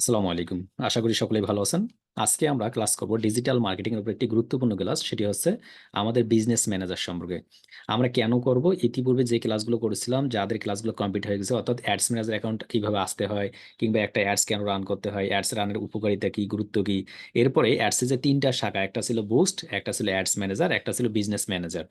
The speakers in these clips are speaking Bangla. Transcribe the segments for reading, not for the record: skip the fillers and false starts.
আসসালামু আলাইকুম। আশা করি সকলেই ভালো আছেন। আজকে আমরা ক্লাস করব ডিজিটাল মার্কেটিং এর উপর একটি গুরুত্বপূর্ণ ক্লাস, সেটি হচ্ছে আমাদের বিজনেস ম্যানেজার সম্পর্কে। আমরা কেন করব, ইতিপূর্বে যে ক্লাসগুলো করেছিলাম, যাদের ক্লাসগুলো কমপ্লিট হয়ে গেছে, অর্থাৎ অ্যাডস ম্যানেজার অ্যাকাউন্ট কিভাবে আসতে হয়, কিংবা একটা অ্যাডস কেন রান করতে হয়, অ্যাডস রানের উপকারিতা কি, গুরুত্ব কি। এরপরে অ্যাডসের যে তিনটা শাখা, একটা ছিল বুস্ট, একটা ছিল অ্যাডস ম্যানেজার, একটা ছিল বিজনেস ম্যানেজার।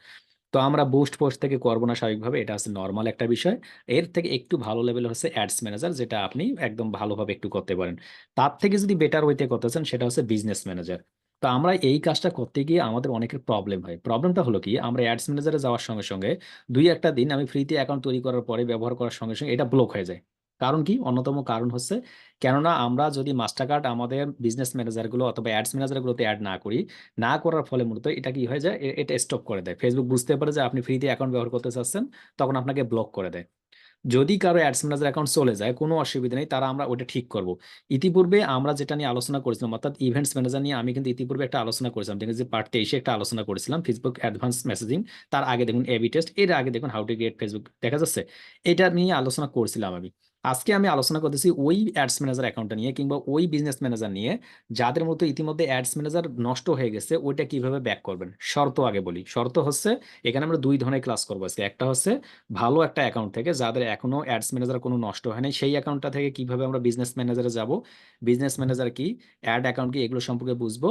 তো আমরা বুস্ট পোস্ট থেকে করবো না স্বাভাবিকভাবে, এটা হচ্ছে নর্মাল একটা বিষয়। এর থেকে একটু ভালো লেভেল হচ্ছে অ্যাডস ম্যানেজার, যেটা আপনি একদম ভালোভাবে একটু করতে পারেন। তার থেকে যদি বেটার ওয়েতে করতে চান, সেটা হচ্ছে বিজনেস ম্যানেজার। তো আমরা এই কাজটা করতে গিয়ে আমাদের অনেকের প্রবলেম হয়। প্রবলেমটা হলো কি, আমরা অ্যাডস ম্যানেজারে যাওয়ার সঙ্গে সঙ্গে দুই একটা দিন আমি ফ্রিতে অ্যাকাউন্ট তৈরি করার পরে ব্যবহার করার সঙ্গে সঙ্গে এটা ব্লক হয়ে যায়। কারণ কি, অন্যতম কারণ হচ্ছে, কেননা আমরা যদি মাস্টার কার্ড আমাদের বিজনেস ম্যানেজারগুলো অথবা অ্যাডস ম্যানেজারগুলোতে অ্যাড না করি, না করার ফলে মূলত এটা কি হয়ে যায়, এটা স্টপ করে দেয়। ফেসবুক বুঝতে পারে যে আপনি ফ্রিতে অ্যাকাউন্ট ব্যবহার করতে চাচ্ছেন, তখন আপনাকে ব্লক করে দেয়। যদি কারো অ্যাডস ম্যানেজার অ্যাকাউন্ট চলে যায়, কোনো অসুবিধা নেই, তারা আমরা ওটা ঠিক করব। ইতিপূর্বে আমরা যেটা নিয়ে আলোচনা করেছিলাম, অর্থাৎ ইভেন্টস ম্যানেজার নিয়ে আমি কিন্তু ইতিপূর্বে একটা আলোচনা করেছিলাম, ঠিক আছে, যে পার্ট 23 একটা আলোচনা করেছিলাম ফেসবুক অ্যাডভান্স মেসেজিং। তার আগে দেখুন এবি টেস্ট, এর আগে দেখুন হাউ টু গেট ফেসবুক, দেখা যাচ্ছে। এটা নিয়ে আলোচনা করছিলাম আমি। আজকে আমি আলোচনা করতেছি ওই অ্যাডস ম্যানেজার অ্যাকাউন্টটা নিয়ে, কিংবা ওই বিজনেস ম্যানেজার নিয়ে, যাদের মতো ইতিমধ্যে অ্যাডস ম্যানেজার নষ্ট হয়ে গেছে, ওইটা কিভাবে ব্যাক করবেন। শর্ত আগে বলি, শর্ত হচ্ছে, এখানে আমরা দুই ধরনের ক্লাস করবো আজকে। একটা হচ্ছে ভালো একটা অ্যাকাউন্ট থেকে, যাদের এখনো অ্যাডস ম্যানেজার কোনো নষ্ট হয়নি, সেই অ্যাকাউন্টটা থেকে কিভাবে আমরা বিজনেস ম্যানেজারে যাব, বিজনেস ম্যানেজার কি, অ্যাড অ্যাকাউন্ট কি, এগুলো সম্পর্কে বুঝবো।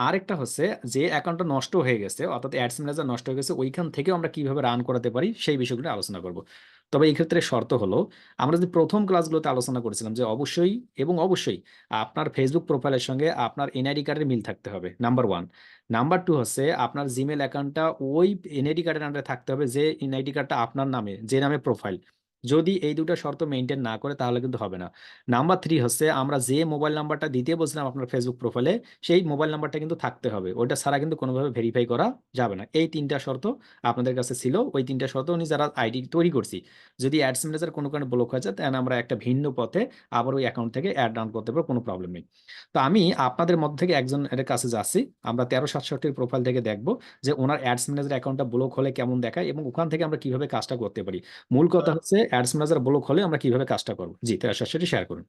আরেকটা হচ্ছে, যে অ্যাকাউন্টটা নষ্ট হয়ে গেছে, অর্থাৎ অ্যাডস ম্যানেজার নষ্ট হয়ে গেছে, ওইখান থেকেও আমরা কিভাবে রান করাতে পারি, সেই বিষয়গুলো আলোচনা করব। তবে এই ক্ষেত্রে শর্ত হলো, আমরা যদি প্রথম ক্লাসগুলোতে আলোচনা করেছিলাম যে অবশ্যই এবং অবশ্যই আপনার ফেসবুক প্রোফাইলের সঙ্গে আপনার এনআইডি কার্ডের মিল থাকতে হবে, নাম্বার ওয়ান। নাম্বার টু হচ্ছে, আপনার জিমেল অ্যাকাউন্টটা ওই এনআইডি কার্ডের আন্ডারে থাকতে হবে, যে এনআইডি কার্ডটা আপনার নামে, যে নামে প্রোফাইল। যদি এই দুটো শর্ত মেনটেন না করে, তাহলে কিন্তু হবে না। নাম্বার থ্রি হচ্ছে, আমরা যে মোবাইল নাম্বারটা দিতে বলছিলাম আপনার ফেসবুক প্রোফাইলে, সেই মোবাইল নাম্বারটা কিন্তু থাকতে হবে, ওইটা ছাড়া কিন্তু কোনোভাবে ভেরিফাই করা যাবে না। এই তিনটা শর্ত আপনাদের কাছে ছিল। ওই তিনটা শর্ত উনি যারা আইডি তৈরি করছি, যদি অ্যাডস ম্যানেজার কোনো কারণে ব্লক হয়ে যায়, তাহলে আমরা একটা ভিন্ন পথে আবার ওই অ্যাকাউন্ট থেকে অ্যাড ডাউন করতে পারবো, কোনো প্রবলেম নেই। তো আমি আপনাদের মধ্যে থেকে একজনের কাছে যাচ্ছি। আমরা 1367 প্রোফাইল থেকে দেখবো যে ওনার অ্যাডস ম্যানেজার অ্যাকাউন্টটা ব্লক হলে কেমন দেখায়, এবং ওখান থেকে আমরা কিভাবে কাজটা করতে পারি। মূল কথা স্যার, হচ্ছে, অ্যাডস ম্যানেজার ব্লক হলে আমরা কিভাবে কাজটা করবো। জি, 1367 শেয়ার করুন।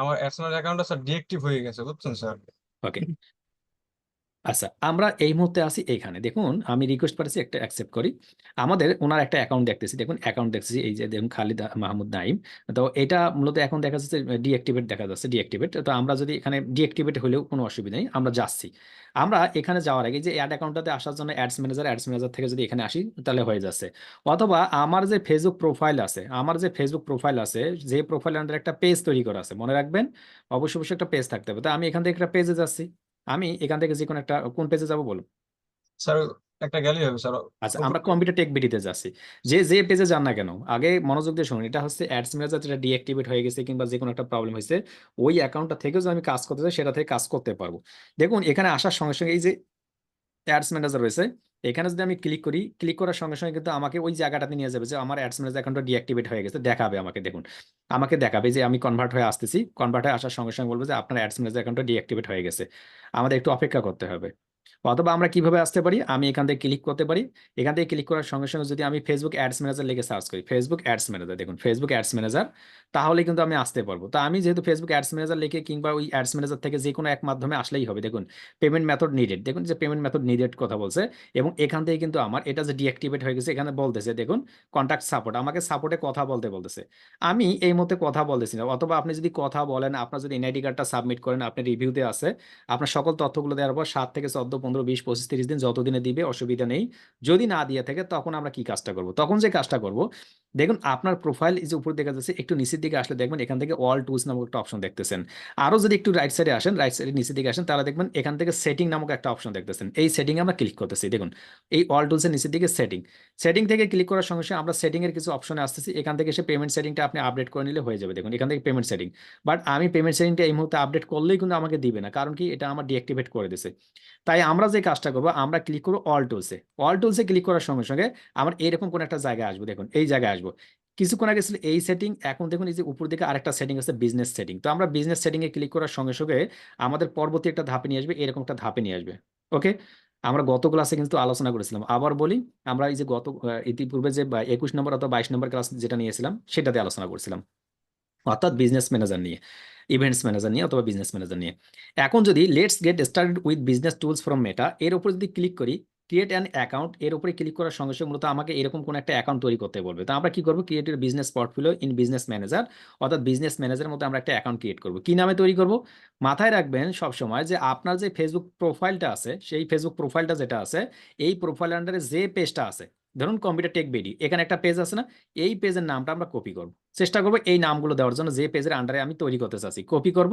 আমার এসএমএস অ্যাকাউন্টটা স্যার ডিএক্টিভ হয়ে গেছে, বুঝছেন স্যার। ওকে, আচ্ছা, আমরা এই মুহূর্তে আছি এইখানে। দেখুন, আমি রিকোয়েস্ট করেছি, একটা অ্যাকসেপ্ট করি। আমাদের ওনার একটা অ্যাকাউন্ট দেখতেছি, দেখুন অ্যাকাউন্ট দেখতেছি, এই যে দেখুন খালিদ মাহমুদ নাইম। তো এটা মূলত এখন দেখা যাচ্ছে ডিঅ্যাক্টিভেট, দেখা যাচ্ছে ডিঅ্যাক্টিভেট। তো আমরা যদি এখানে ডিঅ্যাক্টিভেট হলেও কোনো অসুবিধা নেই, আমরা যাচ্ছি। আমরা এখানে যাওয়ার আগে যে অ্যাড অ্যাকাউন্টটাতে আসার জন্য অ্যাডস ম্যানেজার থেকে যদি এখানে আসি, তাহলে হয়ে যাচ্ছে। অথবা আমার যে ফেসবুক প্রোফাইল আছে, যে প্রোফাইল আন্ডার একটা পেজ তৈরি করা আছে, মনে রাখবেন, অবশ্যই অবশ্যই একটা পেজ থাকতে হবে। তো আমি এখান থেকে একটা পেজে যাচ্ছি। আমি এখান থেকে যে কোনো একটা, কোন পেজে যাব বলুন। স্যার, একটা গেলেই হবে স্যার। আচ্ছা, আমরা কম্পিউটার টেক বিডিতে যাচ্ছি। যে যে পেজে যান না কেন, আগে মনোযোগ দিয়ে শুনুন। এটা হচ্ছে অ্যাডস ম্যানেজার, যেটা ডিঅ্যাক্টিভেট হয়ে গেছে কিংবা যে কোনো একটা প্রবলেম হয়েছে, ওই অ্যাকাউন্টটা থেকেও যদি আমি কাজ করতে চাই, সেটা থেকে কাজ করতে পারবো। দেখুন, এখানে আসার সঙ্গে সঙ্গে এই যে অ্যাডস ম্যানেজার রয়েছে, এখানে যদি আমি ক্লিক করি, ক্লিক করার সঙ্গে সঙ্গে কিন্তু আমাকে ওই জায়গাটাতে নিয়ে যাবে, যে আমার অ্যাডস ম্যানেজার অ্যাকাউন্টটা ডিঅ্যাক্টিভেট হয়ে গেছে, দেখাবে আমাকে। দেখুন, আমাকে দেখাবে যে আমি কনভার্ট হয়ে আসতেছি, কনভার্ট হয়ে আসার সঙ্গে সঙ্গে বলবে যে আপনার অ্যাডস ম্যানেজার অ্যাকাউন্টটা ডিঅ্যাক্টিভেট হয়ে গেছে। আমাদের একটু অপেক্ষা করতে হবে। অথবা আমরা কিভাবে আসতে পারি, আমি এখান থেকে ক্লিক করতে পারি। এখান থেকে ক্লিক করার সঙ্গে সঙ্গে যদি আমি ফেসবুক অ্যাডস ম্যানেজার লিখে সার্চ করি, ফেসবুক অ্যাডস ম্যানেজার, দেখুন ফেসবুক অ্যাডস ম্যানেজার, তাহলে কিন্তু আমি আসতে পারবো। তো আমি যেহেতু ফেসবুক অ্যাডস ম্যানেজার লিখে কিংবা ওই অ্যাডস ম্যানেজার থেকে যে কোনো এক মাধ্যমে আসলেই হবে। দেখুন, পেমেন্ট মেথড নিডেড, দেখুন যে পেমেন্ট মেথড নিডেড কথা বলছে। এবং এখান থেকে কিন্তু আমার এটা যে ডিঅ্যাক্টিভেট হয়ে গেছে, এখানে বলতেছে দেখুন কন্ট্যাক্ট সাপোর্ট, আমাকে সাপোর্টে কথা বলতে বলতেছে। আমি এই মুহূর্তে কথা বলতেছি না। অথবা আপনি যদি কথা বলেন, আপনার যদি এনআইডি কার্ডটা সাবমিট করেন, আপনি রিভিউতে আছে, আপনার সকল তথ্যগুলো দেওয়ার পর 7 থেকে 14, 15, 20, 25, 30 দিন যতদিনে দিবে অসুবিধা নেই। যদি না দিয়ে থাকে, তখন আমরা কি কাজটা করব, তখন যে কাজটা করব, দেখুন আপনার প্রোফাইল এই যে উপর দেখা যাচ্ছে, একটু নিচের দিকে আসলে দেখবেন এখান থেকে অল টুলস নামক একটা অপশন দেখতেছেন। আরো যদি একটু রাইট সাইডে আসেন, রাইট সাইডে নিচের দিকে আসেন, তাহলে দেখবেন এখান থেকে সেটিং নামক একটা অপশন দেখতেছেন। এই সেটিং আমরা ক্লিক করতেছি। দেখুন, এই অল টুলস এর নিচের দিকে সেটিং, সেটিং থেকে ক্লিক করার সঙ্গে সঙ্গে আমরা সেটিং এর কিছু অপশনে আসতেছি। এখান থেকে এসে পেমেন্ট সেটিংটা আপনি আপডেট করে নিলে হয়ে যাবে। দেখুন, এখান থেকে পেমেন্ট সেটিং। বাট আমি পেমেন্ট সেটিংটা এই মুহূর্তে আপডেট করলেই কিন্তু আমাকে দিবে না, কারণ কি, এটা আমার ডিঅ্যাক্টিভেট করে দিছে। তাই আমরা যে কাজটা করবো, আমরা ক্লিক করবো অল টুলসে। অল টুলসে ক্লিক করার সঙ্গে সঙ্গে আমার এরকম কোন একটা জায়গায় আসবো। দেখুন, এই জায়গায় আসবো। কিছুক্ষণ আগে ছিল এই সেটিং, এখন দেখুন এই যে উপর দিকে আরেকটা সেটিং আছে, বিজনেস সেটিং। তো আমরা বিজনেস সেটিং এ ক্লিক করার সঙ্গে সঙ্গে আমাদের পরবর্তী একটা ধাপে নিয়ে আসবে, এরকম একটা ধাপে নিয়ে আসবে। ওকে, আমরা গত ক্লাসে কিন্তু আলোচনা করেছিলাম, আবার বলি, আমরা এই যে গত ইতিপূর্বে যে 21 নম্বর অথবা 22 নম্বর ক্লাস যেটা নিয়েছিলাম, সেটাতে আলোচনা করছিলাম, অর্থাৎ বিজনেস ম্যানেজার নিয়ে। ইভেন্টস ম্যানেজার নিয়ে অথবা বিজনেস ম্যানেজার নিয়ে। এখন যদি let's get started with business tools from Meta এর উপর যদি ক্লিক করি, ক্রিয়েট অ্যান অ্যাকাউন্ট, এর উপরে ক্লিক করার সঙ্গে সঙ্গে মূলত আমাকে এরকম কোন একটা অ্যাকাউন্ট তৈরি করতে বলবে। তো আমরা কি করবো, ক্রিয়েট এর business portfolio in business manager, অর্থাৎ বিজনেস ম্যানেজারের মধ্যে আমরা একটা অ্যাকাউন্ট ক্রিয়েট করবো। কি নামে তৈরি করব, মাথায় রাখবেন সবসময় যে আপনার যে ফেসবুক প্রোফাইলটা আছে, সেই ফেসবুক প্রোফাইলটা যেটা আছে, এই প্রোফাইল আন্ডারে যে পেজটা আছে, ধরুন কম্পিউটার টেক বিডি, এখানে একটা পেজ আছে না, এই পেজের নামটা আমরা কপি করব, চেষ্টা করবো এই নামগুলো দেওয়ার জন্য যে পেজের আন্ডারে আমি তৈরি করতে চাচ্ছি। কপি করব,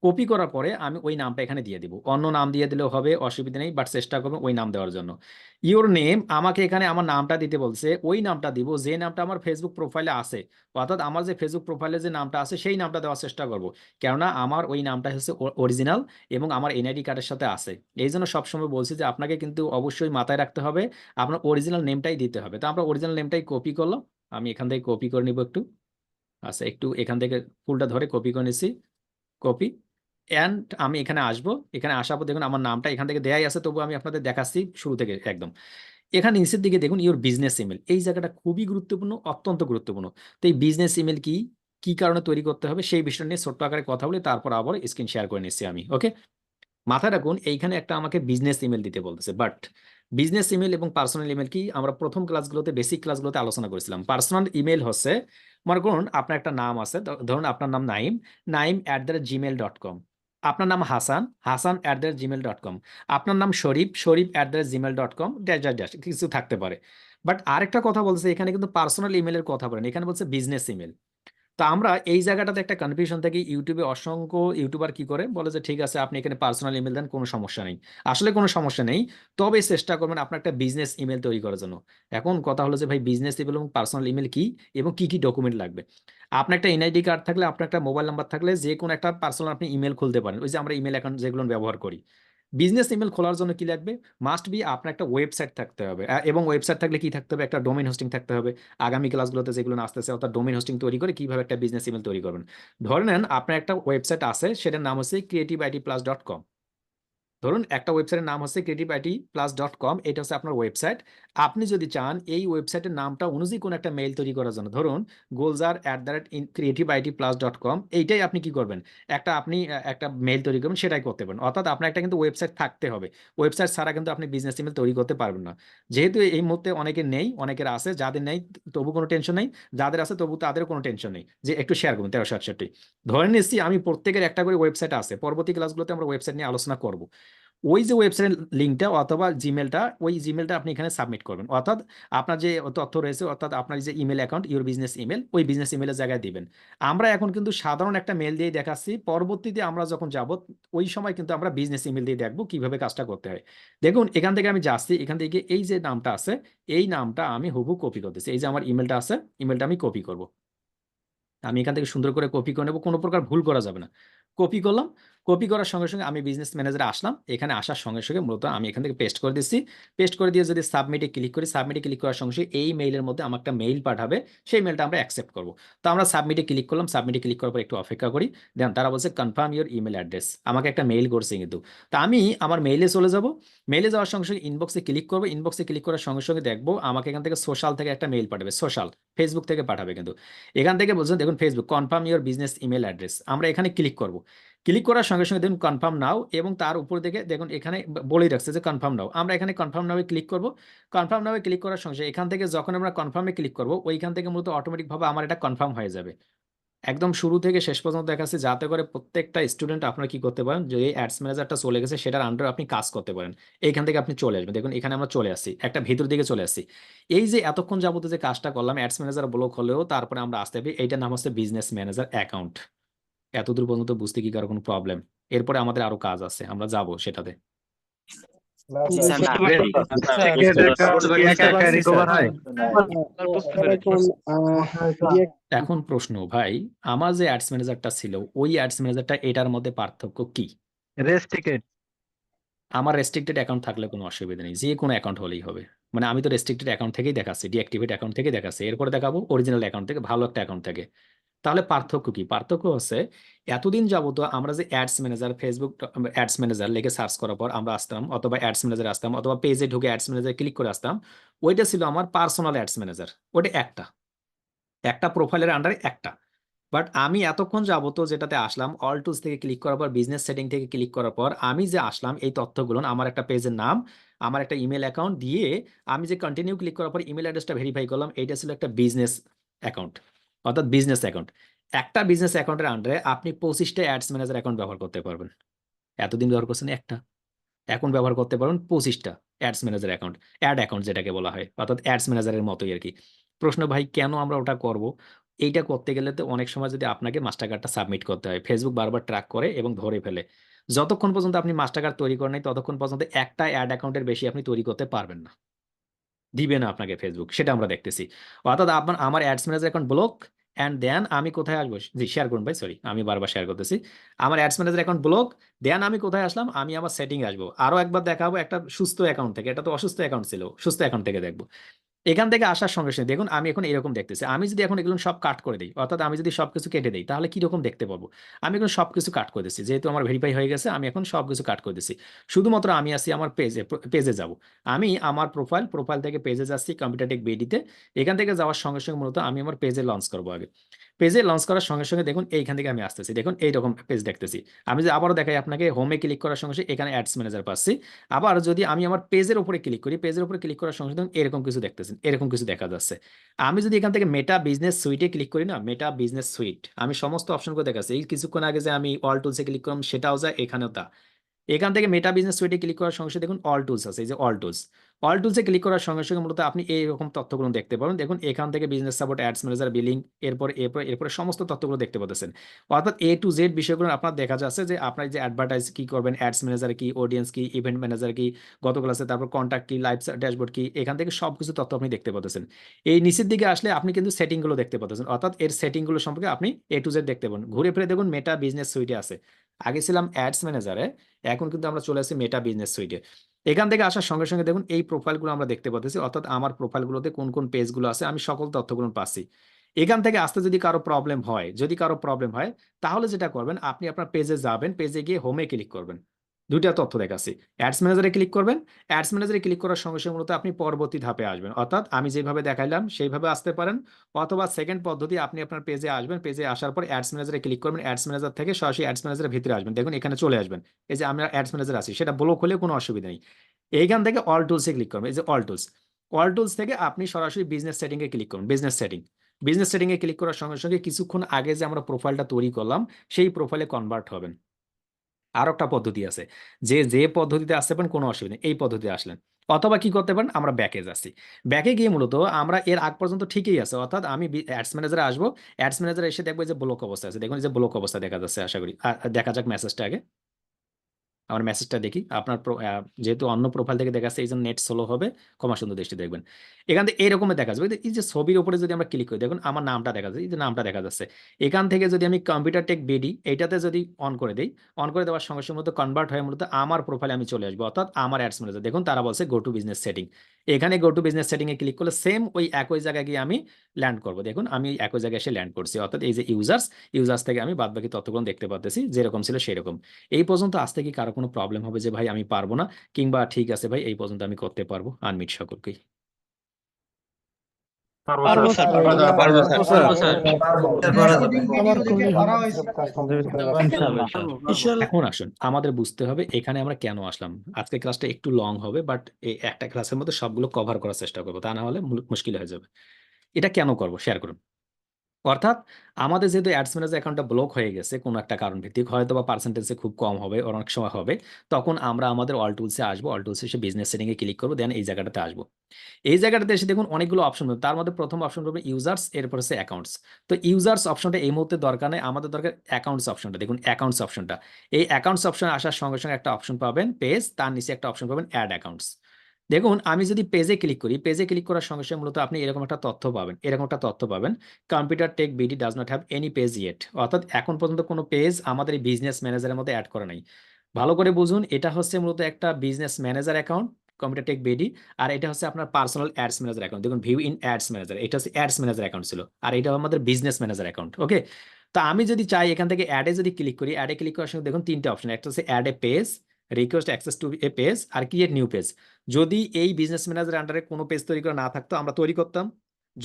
কপি করার পরে আমি ওই নামটা এখানে দিয়ে দিব, অন্য নাম দিয়ে দিলেও হবে, অসুবিধা নেই, বাট চেষ্টা করবো ওই নাম দেওয়ার জন্য। ইওর নেম, আমাকে এখানে আমার নামটা দিতে বলছে, ওই নামটা দিব যে নামটা আমার ফেসবুক প্রোফাইলে আছে, অর্থাৎ আমার যে ফেসবুক প্রোফাইলে যে নামটা আছে সেই নামটা দেওয়ার চেষ্টা করব, কেননা আমার ওই নামটা হচ্ছে অরিজিনাল এবং আমার এনআইডি কার্ডের সাথে আছে। এই জন্য সবসময় বলছি যে আপনাকে কিন্তু অবশ্যই মাথায় রাখতে হবে আপনার অরিজিনাল নেমটাই দিতে হবে। তো আমরা অরিজিনাল নেমটাই কপি করলাম, আমি এখান থেকে কপি করে নিব একটু, আচ্ছা একটু এখান থেকে ফুলটা ধরে কপি করে নিছি, কপি অ্যান্ড আমি এখানে আসবো, এখানে আসার পর দেখুন আমার নামটা এখান থেকে দেয়াই আছে, তবু আমি আপনাদের দেখাচ্ছি শুরু থেকে একদম। এখানে নিচের দিকে দেখুন ইওর বিজনেস ইমেল, এই জায়গাটা খুবই গুরুত্বপূর্ণ, অত্যন্ত গুরুত্বপূর্ণ। তো এই বিজনেস ইমেল কি, কি কারণে তৈরি করতে হবে সেই বিষয় নিয়ে ছোট্ট আকারে কথা বলে তারপর আবার স্ক্রিন শেয়ার করে নিচ্ছি আমি, ওকে। মাথায় রাখুন এইখানে একটা আমাকে বিজনেস ইমেল দিতে বলতেছে, বাট বিজনেস ইমেল এবং পার্সোনাল ইমেল কি আমরা প্রথম ক্লাসগুলোতে, বেসিক ক্লাসগুলোতে আলোচনা করেছিলাম। পার্সোনাল ইমেল হচ্ছে, মনে করুন আপনার একটা নাম আছে, ধরুন আপনার নাম নাইম, naim@gmail.com, আপনার নাম হাসান, hasan@gmail.com, আপনার নাম শরীফ, শরীফ@gmail.com, ড্যাশ ড্যাশ ড্যাশ কিছু থাকতে পারে। বাট আরেকটা কথা বলছে এখানে, কিন্তু পার্সোনাল ইমেলের কথা বলেন, এখানে বলছে বিজনেস ইমেল। তো আমরা এই জায়গাটাতে একটা কনফিউশন থেকে, ইউটিউবে অসংখ্য ইউটিউবার কি করে বলে যে ঠিক আছে আপনি এখানে পার্সোনাল ইমেল দেন, কোনো সমস্যা নেই। আসলে কোনো সমস্যা নেই, তবে চেষ্টা করবেন আপনার একটা বিজনেস ইমেল তৈরি করার জন্য। এখন কথা হলো যে ভাই বিজনেস ইমেল এবং পার্সোনাল ইমেল কি এবং কি কি ডকুমেন্ট লাগবে। আপনার একটা এনআইডি কার্ড থাকলে, আপনার একটা মোবাইল নাম্বার থাকলে, যে কোনো একটা পার্সোনাল আপনি ইমেল খুলতে পারেন, ওই যে আমরা ইমেল অ্যাকাউন্ট যেগুলো ব্যবহার করি। বিজনেস ইমেল খোলার জন্য কি লাগবে, মাস্ট বি আপনার একটা ওয়েবসাইট থাকতে হবে, এবং ওয়েবসাইট থাকলে কি থাকতে হবে, একটা ডোমেইন হোস্টিং থাকতে হবে। আগামী ক্লাসগুলোতে যেগুলো আসতেছে, অর্থাৎ ডোমেইন হোস্টিং তৈরি করে কিভাবে একটা বিজনেস ইমেল তৈরি করবেন। ধরে নেন আপনার একটা ওয়েবসাইট আছে, সেটার নাম হচ্ছে creativeitplus.com। ধরুন একটা ওয়েবসাইটের নাম হচ্ছে creativeitplus.com, এটা হচ্ছে আপনার ওয়েবসাইট। আপনি যদি চান এই ওয়েবসাইটের নামটা অনুযায়ী কোনো একটা মেইল তৈরি করার জন্য, ধরুন golzar@creativeitplus.com, এইটাই আপনি কি করবেন, আপনি একটা মেইল তৈরি করবেন, সেটাই করতে পারেন। অর্থাৎ আপনার একটা কিন্তু ওয়েবসাইট থাকতে হবে, ওয়েবসাইট ছাড়া কিন্তু আপনি বিজনেস ইমেল তৈরি করতে পারবেন না। যেহেতু এই মুহূর্তে অনেকের নেই, অনেকের আছে, যাদের নেই তবু কোনো টেনশন নেই, যাদের আছে তবু তাদেরও কোনো টেনশন নেই, যে একটু শেয়ার করুন 1368। ধরে নিচ্ছি আমি প্রত্যেকের একটা করে ওয়েবসাইট আছে, পরবর্তী ক্লাসগুলোতে আমরা ওয়েবসাইট নিয়ে আলোচনা করব। ওই যে ওয়েবসাইটের লিঙ্কটা অথবা জিমেলটা, ওই জিমেলটা আপনি এখানে সাবমিট করবেন, অর্থাৎ আপনার যে তথ্য রয়েছে, অর্থাৎ আপনার যে email account, your business email, ওই বিজনেস ইমেলের জায়গায় দিবেন। আমরা এখন কিন্তু সাধারণ একটা মেল দিয়ে দেখাচ্ছি, পরবর্তীতে আমরা যখন যাব ওই সময় কিন্তু আমরা বিজনেস ইমেল দিয়ে দেখবো কিভাবে কাজটা করতে হয়। দেখুন এখান থেকে আমি যাচ্ছি, এখান থেকে এই যে নামটা আছে, এই নামটা আমি হুবহু কপি করতেছি, এই যে আমার ইমেলটা আছে, ইমেলটা আমি কপি করব। আমি এখান থেকে সুন্দর করে কপি করে নেব, কোনো প্রকার ভুল করা যাবে না। কপি করলাম, কপি করার সঙ্গে সঙ্গে আমি বিজনেস ম্যানেজারে আসলাম, এখানে আসার সঙ্গে সঙ্গে মূলত আমি এখান থেকে পেস্ট করে দিচ্ছি। পেস্ট করে দিয়ে যদি সাবমিটে ক্লিক করি, সাবমিটে ক্লিক করার সঙ্গে সঙ্গে এই মেইলের মধ্যে আমার একটা মেইল পাঠাবে, সেই মেইলটা আমরা অ্যাকসেপ্ট করব। তো আমরা সাবমিটে ক্লিক করলাম, সাবমিটে ক্লিক করার পর একটু অপেক্ষা করি, দেন তারা বলছে কনফার্ম ইউর ইমেল অ্যাড্রেস, আমাকে একটা মেইল করছে কিন্তু। তো আমি আমার মেইলে চলে যাব, মেইলে যাওয়ার সঙ্গে সঙ্গে ইনবক্সে ক্লিক করবো, ইনবক্সে ক্লিক করার সঙ্গে সঙ্গে দেখবো আমাকে এখান থেকে সোশ্যাল থেকে একটা মেইল পাঠাবে, সোশ্যাল ফেসবুক থেকে পাঠাবে কিন্তু। এখান থেকে বলছেন দেখুন Facebook confirm your business email address, আমরা এখানে ক্লিক করব। ক্লিক করার সঙ্গে সঙ্গে দেখুন কনফার্ম নাও, এবং তার উপর দেখে দেখুন এখানে বলেই রাখছে যে কনফার্ম নাও, আমরা এখানে কনফার্ম নাও ক্লিক করব। কনফার্ম নাও ক্লিক করার সঙ্গে সঙ্গে এখান থেকে যখন আমরা কনফার্মে ক্লিক করব, ওইখান থেকে মূলত অটোমেটিকভাবে আমার এটা কনফার্ম হয়ে যাবে। একদম শুরু থেকে শেষ পর্যন্ত দেখাচ্ছে, যাতে করে প্রত্যেকটা স্টুডেন্ট আপনারা কি করতে পারেন, যে অ্যাডস ম্যানেজারটা চলে গেছে সেটার আন্ডারে আপনি কাজ করতে পারেন। এইখান থেকে আপনি চলে আসবেন, দেখুন এখানে আমরা চলে আসছি, একটা ভিতর দিকে চলে আসছি। এই যে এতক্ষণ যাবত যে কাজটা করলাম, অ্যাডস ম্যানেজার ব্লক হলেও তারপরে আমরা আসতে পারি, এইটার নাম হচ্ছে বিজনেস ম্যানেজার অ্যাকাউন্ট। এতদূর পর্যন্ত বুঝতে কি কারো কোনো প্রবলেম? এরপরে আমাদের আরো কাজ আছে, আমরা যাব সেটাতে। এখন প্রশ্ন ভাই, আমার যে অ্যাডস ম্যানেজারটা ছিল, ওই অ্যাডস ম্যানেজারটা এটার মধ্যে পার্থক্য কি? রেস্ট্রিক্টেড। আমার রেস্ট্রিক্টেড অ্যাকাউন্ট থাকলে কোনো অসুবিধা নেই, যে কোনো অ্যাকাউন্ট হলেই হবে। মানে আমি তো রেস্ট্রিক্টেড অ্যাকাউন্ট থেকেই দেখাচ্ছি, ডিঅ্যাক্টিভেট অ্যাকাউন্ট থেকে দেখাচ্ছি, এরপরে দেখাবো অরিজিনাল অ্যাকাউন্ট থেকে, ভালো একটা অ্যাকাউন্ট থেকে। তাহলে পার্থক্য কি? পার্থক্য হচ্ছে এতদিন যাবত আমরা যে ads manager, Facebook ads manager লিখে সার্চ করার পর আমরা আসতাম, অথবা অ্যাডস ম্যানেজার আসতাম, অথবা পেজে ঢুকে অ্যাডস ম্যানেজার ক্লিক করে আসতাম, ওইটা ছিল আমার পার্সোনাল অ্যাডস ম্যানেজার। ওটা একটা একটা প্রোফাইলের আন্ডারে একটা। বাট আমি এতক্ষণ যাবত যেটাতে আসলাম, অল টুলস থেকে ক্লিক করার পর, বিজনেস সেটিং থেকে ক্লিক করার পর আমি যে আসলাম এই তথ্যগুলো, আমার একটা পেজের নাম, আমার একটা ইমেল অ্যাকাউন্ট দিয়ে আমি যে কন্টিনিউ ক্লিক করার পর ইমেল অ্যাড্রেসটা ভেরিফাই করলাম, এইটা ছিল একটা বিজনেস অ্যাকাউন্ট, অর্থাৎ বিজনেস অ্যাকাউন্ট। একটা বিজনেস অ্যাকাউন্টের আন্ডারে আপনি 25টা অ্যাডস ম্যানেজার অ্যাকাউন্ট ব্যবহার করতে পারবেন। এতদিন ব্যবহার করছেন একটা, এখন ব্যবহার করতে পারেন 25টা ads manager account, ad account যেটাকে বলা হয়, অর্থাৎ অ্যাডস ম্যানেজারের মতোই আর কি। প্রশ্ন, ভাই কেন আমরা ওটা করব? এইটা করতে গেলে তো অনেক সময় যদি আপনাকে মাস্টার কার্ডটা সাবমিট করতে হয়, ফেসবুক বারবার ট্র্যাক করে এবং ধরে ফেলে। যতক্ষণ পর্যন্ত আপনি মাস্টার কার্ড তৈরি করেন নাই ততক্ষণ পর্যন্ত একটা অ্যাড অ্যাকাউন্টের বেশি আপনি তৈরি করতে পারবেন না, দিবে না আপনাকে ফেসবুক, সেটা আমরা দেখতেছি। অর্থাৎ আপনার আমার ads manager account block, and then আমি কোথায় আসবো? জি শেয়ার করুন ভাই, সরি আমি বারবার শেয়ার করতেছি। আমার অ্যাডস ম্যানেজার অ্যাকাউন্ট ব্লক, দেন আমি কোথায় আসলাম? আমি আমার সেটিং আসবো, আরো একবার দেখাবো একটা সুস্থ অ্যাকাউন্ট থেকে, এটা তো অসুস্থ অ্যাকাউন্ট ছিল, সুস্থ অ্যাকাউন্ট থেকে দেখবো। এখান থেকে আসার সঙ্গে সঙ্গে দেখুন আমি এখন এরকম দেখতেছি। আমি যদি এখন এগুলো সব কাট করে দিই, অর্থাৎ আমি যদি সবকিছু কেটে দিই, তাহলে কি রকম দেখতে পাবো? আমি এখন সবকিছু কাট করে দিচ্ছি, যেহেতু আমার ভেরিফাই হয়ে গেছে আমি এখন সবকিছু কাট করে দিচ্ছি। শুধুমাত্র আমি আসি আমার পেজে যাব। আমি আমার প্রোফাইল থেকে পেজে যাচ্ছি, কম্পিউটার টেক বিডিতে। এখান থেকে যাওয়ার সঙ্গে সঙ্গে মূলত আমি আমার পেজে লঞ্চ করবো আগে। পেজে লঞ্চ করার সঙ্গে সঙ্গে দেখুন এইখান থেকে আমি আসতেছি, দেখুন এইরকম পেজ দেখতেছি। আমি যে আবারও দেখাই আপনাকে, হোমে ক্লিক করার সঙ্গে সঙ্গে এখানে অ্যাডস ম্যানেজার পাচ্ছি। আবার যদি আমি আমার পেজের উপরে ক্লিক করি, পেজের উপরে ক্লিক করার সঙ্গে সঙ্গে এরকম কিছু দেখতেছেন, এরকম কিছু দেখা যাচ্ছে। আমি যদি এখান থেকে মেটা বিজনেস সুইটে ক্লিক করি না, মেটা বিজনেস সুইট, আমি সমস্ত অপশনগুলো দেখাচ্ছি। এই কিছুক্ষণ আগে যে আমি অল টুলসে ক্লিক করলাম সেটাও যায়, এখানেও তা। এখান থেকে মেটা বিজনেস সুইটে ক্লিক করার সঙ্গে সঙ্গে দেখুন অল টুলস আছে, এই যে অল টুলস। অল টুলসে ক্লিক করার সঙ্গে সঙ্গে মূলত আপনি এইরকম তথ্যগুলো দেখতে পাবেন। দেখুন এখান থেকে business support, ads manager, billing, এরপরে সমস্ত তথ্যগুলো দেখতে পাচ্ছেন। অর্থাৎ এ টু জেড বিষয়গুলো আপনার দেখা যাচ্ছে, যে আপনার যে অ্যাডভার্টাইজ কি করবেন, অ্যাডস ম্যানেজার কি, অডিয়েন্স কি, ইভেন্ট ম্যানেজার কি, গতকাল আছে, তারপর কন্ট্যাক্ট কি, লাইভ ড্যাশবোর্ড কি, এখান থেকে সবকিছু তথ্য আপনি দেখতে পাচ্ছেন। এই নিচের দিকে আসলে আপনি কিন্তু সেটিংগুলো দেখতে পাচ্ছেন, অর্থাৎ এর সেটিংগুলো সম্পর্কে আপনি এ টু জেড দেখতে পাবেন। ঘুরে ফিরে দেখুন মেটা বিজনেস সুইটে আছে, আগে ছিলাম অ্যাডস ম্যানেজারে, এখন কিন্তু আমরা চলে আসছি মেটা বিজনেস সুইটে। এখান থেকে আসার সঙ্গে সঙ্গে দেখুন এই প্রোফাইলগুলো আমরা দেখতে পাচ্ছি, অর্থাৎ আমার প্রোফাইলগুলোতে কোন কোন পেজগুলো আছে আমি সকল তথ্যগুলো পাচ্ছি। এখান থেকে আসতে যদি কারো প্রবলেম হয়, তাহলে যেটা করবেন, আপনি আপনার পেজে যাবেন, পেজে গিয়ে হোমে ক্লিক করবেন। দুইটা তথ্য দেখাচ্ছি, অ্যাডস ম্যানেজারে ক্লিক করবেন। অ্যাডস ম্যানেজারে ক্লিক করার সঙ্গে সঙ্গে মূলত আপনি পরবর্তী ধাপে আসবেন, অর্থাৎ আমি যেভাবে দেখাইলাম সেইভাবে আসতে পারেন। অথবা সেকেন্ড পদ্ধতি, আপনি আপনার পেজে আসবেন, পেজে আসার পর অ্যাডস ম্যানেজারে ক্লিক করবেন, অ্যাডস ম্যানেজার থেকে সরাসরি অ্যাডস ম্যানেজারের ভিতরে আসবেন, দেখুন এখানে চলে আসবেন। এই যে আমরা অ্যাডস ম্যানেজার আছি, সেটা ব্লক হলে কোনো অসুবিধা নেই। এইখান থেকে অল টুলসে ক্লিক করবেন, এই যে অল টুলস। অল টুলস থেকে আপনি সরাসরি বিজনেস সেটিং এ ক্লিক করুন, বিজনেস সেটিং। বিজনেস সেটিং এ ক্লিক করার সঙ্গে সঙ্গে কিছুক্ষণ আগে যে আমরা প্রোফাইলটা তৈরি করলাম সেই প্রোফাইলে কনভার্ট হবেন। আর একটা পদ্ধতি আছে, যে যে পদ্ধতিতে আসতে পারেন কোনো অসুবিধা নেই, এই পদ্ধতিতে আসলেন। অথবা কি করতে পারেন, আমরা ব্যাকে যাচ্ছি। ব্যাকে গিয়ে মূলত আমরা এর আগ পর্যন্ত ঠিকই আছে, অর্থাৎ আমি অ্যাডস ম্যানেজারে আসবো। অ্যাডস ম্যানেজারে এসে দেখবো যে ব্লক অবস্থা আছে, দেখুন এই যে ব্লক অবস্থা দেখা যাচ্ছে। আশা করি দেখা যাক মেসেজটা আগে, আমার মেসেজটা দেখি। আপনার যেহেতু অন্য প্রোফাইল থেকে দেখাচ্ছে এই জন্য নেট স্লো হবে, ক্ষমা সুন্দর দৃষ্টি দেখবেন। এখান থেকে এরকমের দেখা যাবে, এই যে ছবির উপরে যদি আমরা ক্লিক করি, দেখুন আমার নামটা দেখা যাচ্ছে, এই যে নামটা দেখা যাচ্ছে। এখান থেকে যদি আমি কম্পিউটার টেক বিডি এইটাতে যদি অন করে দিই, অন করে দেওয়ার সঙ্গে সঙ্গে মূলত কনভার্ট হয়ে মূলত আমার প্রোফাইলে আমি চলে আসবো, অর্থাৎ আমার অ্যাডস ম্যানেজার। দেখুন তারা বলছে গো টু বিজনেস সেটিং। এখানে গো টু বিজনেস সেটিং এ ক্লিক করলে সেম ওই একই জায়গায় গিয়ে আমি ল্যান্ড করবো। দেখুন আমি একই জায়গায় এসে ল্যান্ড করছি, অর্থাৎ এই যে ইউজার্স থেকে আমি বাদবাকি তথ্যগুলো দেখতে পাচ্ছি, যেরকম ছিল সেরকম। এই পর্যন্ত আসতে কি কারো কোনো প্রবলেম হবে যে ভাই আমি পারবো না, কিংবা ঠিক আছে ভাই এই পর্যন্ত আমি করতে পারবো? আনমিট সকলকেই। পারবো স্যার। পারবো স্যার, পারবো এগুলা পারবো পারবো স্যার। স্যার। করা যাবে। আমার খুবই ইনশাআল্লাহ, পারবো। ইনশাআল্লাহ। এখন আসুন আমাদের বুঝতে হবে এখানে আমরা কেন আসলাম। আজকে ক্লাসটা একটু লং হবে, বাট এই একটা ক্লাসের মধ্যে সবগুলো কভার করার চেষ্টা করবো, তা না হলে মুশকিল হয়ে যাবে। এটা কেন করবো শেয়ার করুন। অর্থাৎ আমাদের যেহেতু অ্যাডস ম্যানেজার অ্যাকাউন্টটা ব্লক হয়ে গেছে কোনো একটা কারণ ভিত্তিক, হয়তো বা পার্সেন্টেজে খুব কম হবে, অনেক সময় হবে, তখন আমরা আমাদের অল টুলসে আসবো, অল টুলসে এসে বিজনেস সেটিং এ ক্লিক করবো, দেন এই জায়গাটাতে আসবো। এই জায়গাটাতে এসে দেখুন অনেকগুলো অপশন পাবেন, তার মধ্যে প্রথম অপশন পাবেন ইউজার্স, এরপর হচ্ছে অ্যাকাউন্টস। তো ইউজার্স অপশনটা এই মুহূর্তে দরকার নেই, আমাদের দরকার অ্যাকাউন্টস অপশনটা। দেখুন অ্যাকাউন্টস অপশনটা, এই অ্যাকাউন্টস অপশন আসার সঙ্গে সঙ্গে একটা অপশন পাবেন পেজ, তার নিচে একটা অপশন পাবেন অ্যাড অ্যাকাউন্টস। দেখুন আমি যদি পেজে ক্লিক করি, পেজে ক্লিক করার সঙ্গে সঙ্গে মূলত আপনি এরকম একটা তথ্য পাবেন, computer tech BD does not have any page yet, অর্থাৎ এখন পর্যন্ত কোনো পেজ আমাদের এই বিজনেস ম্যানেজারের মধ্যে অ্যাড করা নাই। ভালো করে বুঝুন, এটা হচ্ছে মূলত একটা business manager account, computer tech BD. আর এটা হচ্ছে আপনার পার্সোনাল অ্যাডস ম্যানেজার অ্যাকাউন্ট, দেখুন ভিউ ইন অ্যাডস ম্যানেজার, এটা হচ্ছে অ্যাডস ম্যানেজার অ্যাকাউন্ট ছিল, আর এটা আমাদের বিজনেস ম্যানেজার অ্যাকাউন্ট। ওকে, তো আমি যদি চাই এখান থেকে অ্যাডে যদি ক্লিক করি, অ্যাডে ক্লিক করার সঙ্গে দেখুন তিনটে অপশন, একটা হচ্ছে add a page, request access to a page, আর ক্রিয়েট নিউ পেজ। যদি এই বিজনেস ম্যানেজার আন্ডারে কোনো পেজ তৈরি করা না থাকতো আমরা তৈরি করতাম,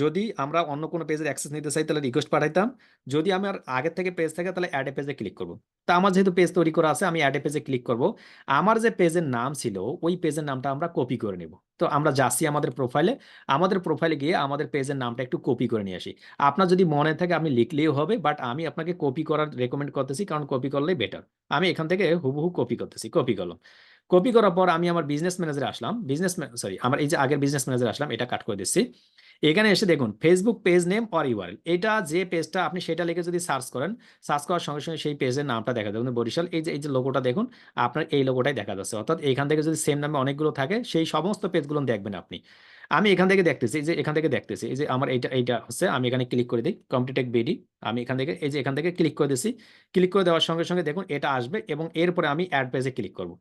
যদি আমরা অন্য কোনো পেজের অ্যাক্সেস নিতে চাই তাহলে রিকোয়েস্ট পাঠাইতাম। যদি আমার আগের থেকে পেজ থাকে তাহলে অ্যাড এ পেজে ক্লিক করব। তা আমার যেহেতু পেজ তৈরি করা আছে আমি অ্যাড এ পেজে ক্লিক করব। আমার যে পেজের নাম ছিল ওই পেজের নামটা আমরা কপি করে নিব। তো আমরা যাচ্ছি আমাদের প্রোফাইলে গিয়ে আমাদের পেজের নামটা একটু কপি করে নিয়ে আসি। আপনার যদি মনে থাকে আপনি লিখলেও হবে, বাট আমি আপনাকে কপি করার রেকমেন্ড করতেছি, কারণ কপি করলেই বেটার। আমি এখান থেকে হুবহু কপি করতেছি, কপি করলাম। কপি করার পর আমি আমার বিজনেস ম্যানেজারে আসলাম, আমার এই যে আগের বিজনেস ম্যানেজারে আসলাম, এটা কাট করে দিচ্ছি। এখানে এসে দেখুন Facebook page name or URL, এটা যে পেজটা আপনি সেটা লিখে যদি সার্চ করেন, সার্চ করার সঙ্গে সঙ্গে সেই পেজের নামটা দেখা যাবে। বরিশাল, এই যে লোগোটা দেখুন, আপনার এই লোগোটাই দেখা যাচ্ছে। অর্থাৎ এখান থেকে যদি সেম নামে অনেকগুলো থাকে সেই সমস্ত পেজগুলো দেখবেন আপনি। আমি এখান থেকে দেখতেছি, এই যে এখান থেকে দেখতেছি, এই যে আমার এইটা হচ্ছে, আমি এখানে ক্লিক করে দিই কম্পিউটেক বিডি। আমি এখান থেকে এই যে এখান থেকে ক্লিক করে দিচ্ছি। ক্লিক করে দেওয়ার সঙ্গে সঙ্গে দেখুন এটা আসবে, এবং এরপরে আমি অ্যাড পেজে ক্লিক করব।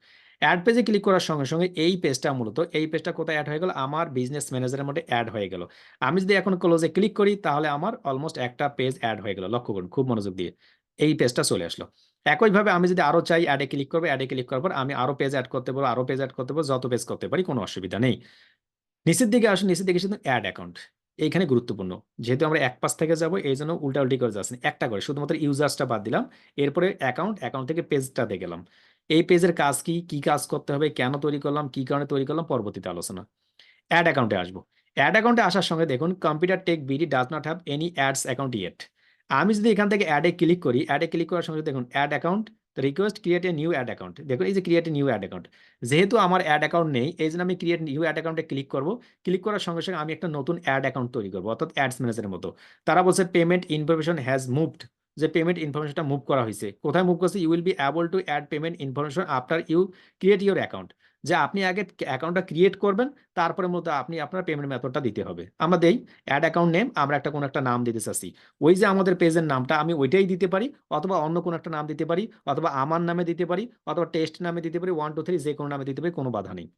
অ্যাড পেজে ক্লিক করার সঙ্গে সঙ্গে এই পেজটা কোথায় অ্যাড হয়ে গেল, আমার বিজনেস ম্যানেজারের মধ্যে অ্যাড হয়ে গেল। আমি যদি এখন ক্লোজে ক্লিক করি তাহলে আমার অলমোস্ট একটা পেজ অ্যাড হয়ে গেল। লক্ষ্য করুন খুব মনোযোগ দিয়ে, এই পেজটা চলে আসলো। একইভাবে আমি যদি আরো চাই অ্যাডে ক্লিক করবো, অ্যাডে ক্লিক করার পর আমি আরো পেজ অ্যাড করতে পারবো, আরো পেজ অ্যাড করতে পারবো, যত পেজ করতে পারি, কোনো অসুবিধা নেই। নিচের দিকে আসুন, নিচের দিকে শুধু অ্যাড অ্যাকাউন্ট, এইখানে গুরুত্বপূর্ণ। যেহেতু আমরা এক পাশ থেকে যাব এই জন্য উল্টা উল্টি করে যাচ্ছি, একটা করে শুধুমাত্র ইউজার্সটা বাদ দিলাম। এরপরে অ্যাকাউন্ট, অ্যাকাউন্ট থেকে পেজটাতে গেলাম। এই পেজের কাজ কি, কি কাজ করতে হবে, কেন তৈরি করলাম, কি কারণে তৈরি করলাম, পরবর্তীতে আলোচনা। অ্যাড অ্যাকাউন্টে আসবো। অ্যাড অ্যাকাউন্টে আসার সঙ্গে দেখুন computer tech BD does not have any ads account yet. আমি যদি এখান থেকে অ্যাডে ক্লিক করি, অ্যাডে ক্লিক করার সঙ্গে দেখুন ad account request create a new ad account, দেখুন এই যে create a new ad account. যেহেতু আমার অ্যাড অ্যাকাউন্ট নেই এই জন্য আমি ক্রিয়েট নিউ অ্যাড অ্যাকাউন্টে ক্লিক করব। ক্লিক করার সঙ্গে সঙ্গে আমি একটা নতুন অ্যাড অ্যাকাউন্ট তৈরি করবো, অর্থাৎ অ্যাডস ম্যানেজারের মতো। তারা বলছে পেমেন্ট ইনফরমেশন হ্যাজ মুভড, যে পেমেন্ট ইনফরমেশনটা মুভ করা হয়েছে। কোথায় মুভ করছে, you will be able to add payment information after you create your account. যে আপনি আগে অ্যাকাউন্টটা ক্রিয়েট করবেন, তারপরে মূলত আপনি আপনার পেমেন্ট মেথডটা দিতে হবে। আমরা দেই অ্যাড অ্যাকাউন্ট নেম, আমরা একটা কোনো একটা নাম দিতে চাচ্ছি। ওই যে আমাদের পেজের নামটা আমি ওইটাই দিতে পারি, অথবা অন্য কোনো একটা নাম দিতে পারি, অথবা আমার নামে দিতে পারি, অথবা টেস্ট নামে দিতে পারি, 1 2 3 যে কোনো নামে দিতে পারি, কোনো বাধা নেই।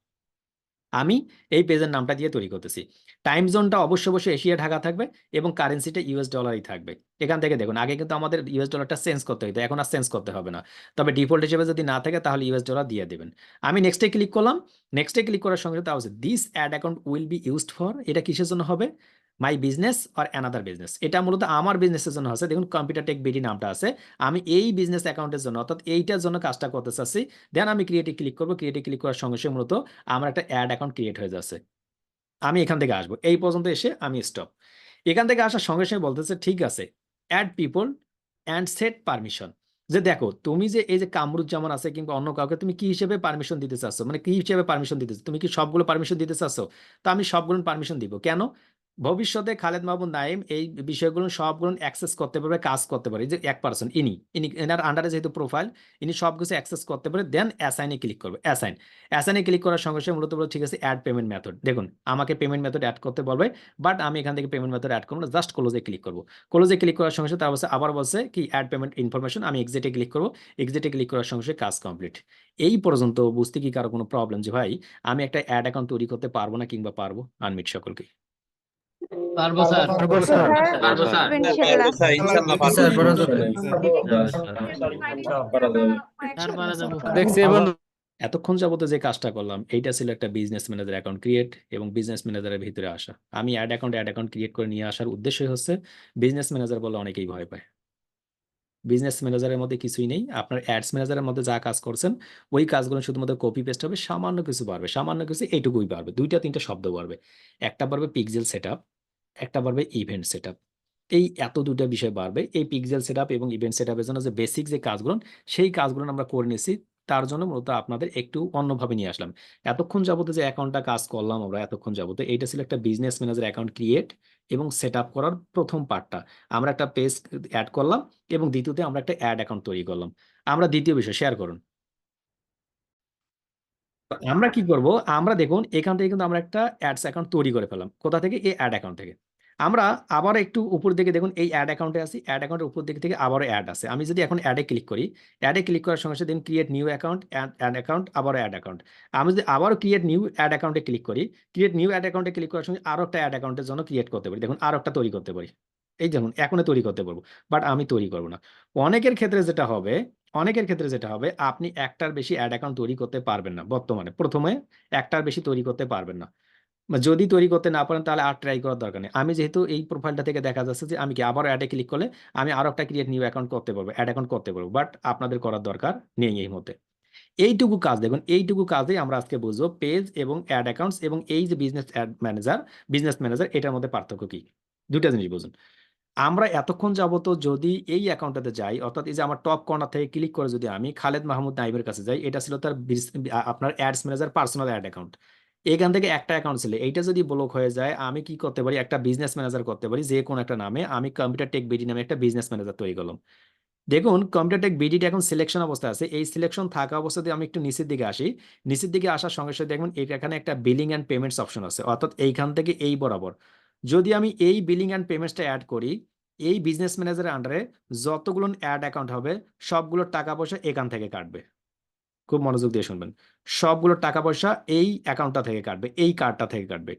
আমি এই পেজের নামটা দিয়ে তৈরি করতেছি। টাইম জোনটা অবশ্যই অবশ্যই এশিয়া ঢাকা থাকবে, এবং কারেন্সিটা ইউএস ডলারই থাকবে। এখান থেকে দেখুন আগে কিন্তু আমাদের ইউএস ডলারটা চেঞ্জ করতে হতো, এখন আর চেঞ্জ করতে হবে না। তবে ডিফল্ট হিসেবে যদি না থাকে তাহলে ইউএস ডলার দিয়ে দেবেন। আমি নেক্সটে ক্লিক করলাম। নেক্সটে ক্লিক করার সঙ্গে সঙ্গে আছে this ad account will be used for, এটা কিসের জন্য হবে, my business or another business. এটা মূলত আমার বিজনেসের জন্য আছে, দেখুন কম্পিউটার টেক বিডি নামটা আছে। আমি এই বিজনেস অ্যাকাউন্টের জন্য অর্থাৎ এইটার জন্য কাজটা করতে চাচ্ছি। দেন আমি ক্রিয়েটে ক্লিক করবো, ক্রিয়েটে ক্লিক করার সঙ্গে সঙ্গে মূলত আমার একটা অ্যাড অ্যাকাউন্ট ক্রিয়েট হয়ে যাচ্ছে। আমি এখান থেকে আসবো, এই পর্যন্ত এসে আমি স্টপ। এখান থেকে আসার সঙ্গে সঙ্গে বলতেছে ঠিক আছে, add people and set permission. যে দেখো তুমি যে এই যে কামরুজ্জামান আছে কিংবা অন্য কাউকে তুমি কি হিসেবে পারমিশন দিতে চাচ্ছ, মানে কি হিসেবে পারমিশন দিতে চাচ্ছ, তুমি কি সবগুলো পারমিশন দিতে চাচ্ছ? তো আমি সবগুলো পারমিশন দিব। কেন? ভবিষ্যতে খালেদ মাহমুদ নাইম এই বিষয়গুলো সবগুলো অ্যাক্সেস করতে পারবে, কাজ করতে পারে। এই যে এক পার্সন, ইনি ইনি এনার আন্ডারে যেহেতু প্রোফাইল, ইনি সবকিছু অ্যাক্সেস করতে পারে। দেন অ্যাসাইনে ক্লিক করবে, অ্যাসাইনে ক্লিক করার সঙ্গে সঙ্গে মূলত বলবে ঠিক আছে অ্যাড পেমেন্ট মেথড। দেখুন আমাকে পেমেন্ট মেথড অ্যাড করতে বলবে, বাট আমি এখান থেকে পেমেন্ট মেথড অ্যাড করবো না, জাস্ট ক্লোজে ক্লিক করবো। ক্লোজে ক্লিক করার সঙ্গে সঙ্গে তার বলছে, আবার বলছে কি অ্যাড পেমেন্ট ইনফরমেশন, আমি এক্সিটে ক্লিক করবো। এক্সিটে ক্লিক করার সঙ্গে সঙ্গে কাজ কমপ্লিট। এই পর্যন্ত বুঝতে কি কারো কোনো প্রবলেম, যে ভাই আমি একটা অ্যাড অ্যাকাউন্ট তৈরি করতে পারবো না কিংবা পারবো? আনমিট সকলকে। পারবো স্যার। পারবো স্যার, পারবো স্যার। ইনশাআল্লাহ। স্যার পারা যাবে। স্যার, পারা যাবে। দেখছি এবার এতক্ষণ যাবত যে কাজটা করলাম এইটা ছিল একটা বিজনেস ম্যানেজার অ্যাকাউন্ট ক্রিয়েট এবং বিজনেস ম্যানেজারের ভিতরে আসা। আমি অ্যাড অ্যাকাউন্ট ক্রিয়েট করে নিয়ে আসার উদ্দেশ্যই হচ্ছে, বিজনেস ম্যানেজার বলে অনেকেই ভয় পায়। বিজনেস ম্যানেজারের মধ্যে কিছুই নেই, আপনার অ্যাডস ম্যানেজারের মধ্যে যা কাজ করছেন ওই কাজগুলো শুধুমাত্র কপি পেস্ট হবে, সামান্য কিছু পারবে, সামান্য কিছু এইটুকুই পারবে, দুইটা তিনটা শব্দ পারবে। একটা পারবে পিক্সেল সেটআপ, একটা পারবে ইভেন্ট সেটআপ। এই এত দুইটা বিষয় পারবে। এই পিক্সেল সেটআপ এবং ইভেন্ট সেটআপের জন্য যে বেসিক যে কাজগুলো, সেই কাজগুলো আমরা করে নিয়েছি। তার জন্য মূলত আপনাদের একটু অন্যভাবে নিয়ে আসলাম। এতক্ষণ যাবতে যে অ্যাকাউন্টটা কাজ করলাম আমরা, এতক্ষণ যাবতে এইটা ছিল একটা বিজনেস ম্যানেজার অ্যাকাউন্ট ক্রিয়েট এবং সেট আপ করার প্রথম পার্টটা। আমরা একটা পেজ অ্যাড করলাম, এবং দ্বিতীয়তে আমরা একটা অ্যাড অ্যাকাউন্ট তৈরি করলাম। আমরা দ্বিতীয় বিষয় শেয়ার করুন। তো আমরা কি করব, আমরা দেখুন এখান থেকে কিন্তু আমরা একটা অ্যাডস অ্যাকাউন্ট তৈরি করে ফেলাম। কোথা থেকে? এই অ্যাড অ্যাকাউন্ট থেকে। আমরা আবার একটু উপর দিকে দেখুন, এই অ্যাড অ্যাকাউন্টে আছি, অ্যাড অ্যাকাউন্টের উপর দিক থেকে আবারও অ্যাড আছে। আমি যদি এখন অ্যাডে ক্লিক করি, অ্যাডে ক্লিক করার সঙ্গে সঙ্গে create new account, ad account, আবারও অ্যাড অ্যাকাউন্ট। আমি যদি আবারও ক্রিয়েট নিউ অ্যাড অ্যাকাউন্টে ক্লিক করি, ক্রিয়েট নিউ অ্যাড অ্যাকাউন্টে ক্লিক করার সঙ্গে আরো একটা অ্যাড অ্যাকাউন্টের জন্য ক্রিয়েট করতে পারি। দেখুন আরো একটা তৈরি করতে পারি, এই দেখুন এখনই তৈরি করতে পারবো, বাট আমি তৈরি করবো না। অনেকের ক্ষেত্রে যেটা হবে, আপনি একটার বেশি অ্যাড অ্যাকাউন্ট তৈরি করতে পারবেন না বর্তমানে, প্রথমে একটার বেশি তৈরি করতে পারবেন না। যদি তৈরি করতে না পারেন তাহলে আর ট্রাই করার দরকার নেই। আমি যেহেতু এই প্রোফাইলটা থেকে দেখা যাচ্ছে যে আমি কি আবার অ্যাডে ক্লিক করলে আমি আরো একটা ক্রিয়েট নিউ অ্যাকাউন্ট করতে পারবো, অ্যাড অ্যাকাউন্ট করতে পারবো, বাট আপনাদের করার দরকার নেই এই মুহূর্তে। এইটুকু কাজ দেখুন, এইটুকু কাজেই আমরা আজকে বুঝবো পেজ এবং অ্যাড অ্যাকাউন্টস এবং এই যে বিজনেস ম্যানেজার এটার মধ্যে পার্থক্য কি। দুটা জিনিস বুঝুন। আমরা এতক্ষণ যাবত যদি এই অ্যাকাউন্টটাতে যাই, অর্থাৎ এই যে আমার টপ কর্নার থেকে ক্লিক করে যদি আমি খালেদ মাহমুদ নাইবের কাছে যাই, এটা ছিল তার আপনার ads manager personal ad account. এখান থেকে একটা অ্যাকাউন্ট ছিল, এইটা যদি ব্লক হয়ে যায় আমি কি করতে পারি, একটা বিজনেস ম্যানেজার করতে পারি যে কোনো একটা নামে। আমি কম্পিউটার টেক বিডি নামে একটা বিজনেস ম্যানেজার তৈরি করলাম। দেখুন কম্পিউটার টেক বিডিটা এখন সিলেকশন অবস্থায় আছে। এই সিলেকশন থাকা অবস্থাতে আমি একটু নিচের দিকে আসি, নিচের দিকে আসার সঙ্গে সঙ্গে দেখবেন এখানে একটা বিলিং অ্যান্ড পেমেন্টস অপশন আছে, অর্থাৎ এইখান থেকে এই বরাবর যদি আমি এই বিলিং অ্যান্ড পেমেন্টসটা অ্যাড করি, এই বিজনেস ম্যানেজারের আন্ডারে যতগুলো অ্যাড অ্যাকাউন্ট হবে সবগুলোর টাকা পয়সা এখান থেকে কাটবে। খুব মনোযোগ দিয়ে শুনবেন, সবগুলো টাকা পয়সা এই অ্যাকাউন্টটা থেকে কাটবে, এই কার্ডটা থেকে কাটবে।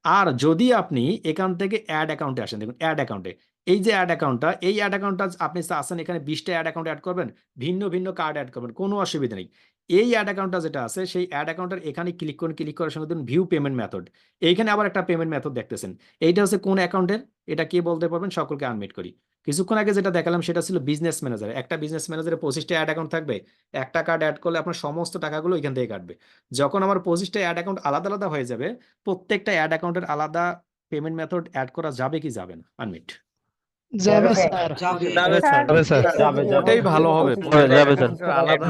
আর যদি আপনি এখান থেকে অ্যাড অ্যাকাউন্টে আসেন, দেখুন অ্যাড অ্যাকাউন্টে এই যে অ্যাড অ্যাকাউন্টটা, এই অ্যাড অ্যাকাউন্টটা আপনি আসেন এখানে 20টা অ্যাড অ্যাকাউন্ট অ্যাড করবেন, ভিন্ন ভিন্ন কার্ড অ্যাড করবেন, কোনো অসুবিধা নেই। এই অ্যাড অ্যাকাউন্টটা যেটা আছে সেই অ্যাড অ্যাকাউন্টের এখানে ক্লিক করুন, ক্লিক করার সঙ্গে দেখুন ভিউ পেমেন্ট মেথড। এইখানে আবার একটা পেমেন্ট মেথড দেখতেছেন, এইটা হচ্ছে কোন অ্যাকাউন্টের, এটা কে বলতে পারবেন, সকলকে আনমিট করি। কিছুক্ষণ আগে যেটা দেখালাম সেটা ছিল বিজনেস ম্যানেজার। একটা বিজনেস ম্যানেজারে 25টা অ্যাড অ্যাকাউন্ট থাকবে, একটা কার্ড অ্যাড করলে আপনার সমস্ত টাকাগুলো এখান থেকে কাটবে। যখন আমার 25টা অ্যাড অ্যাকাউন্ট আলাদা আলাদা হয়ে যাবে, প্রত্যেকটা অ্যাড অ্যাকাউন্টের আলাদা পেমেন্ট মেথড অ্যাড করা যাবে কি যাবে না? আনমিট। যাবে স্যার। যাবে স্যার। যাবে স্যার, যাবে এটাই ভালো হবে। যাবে স্যার। আলাদা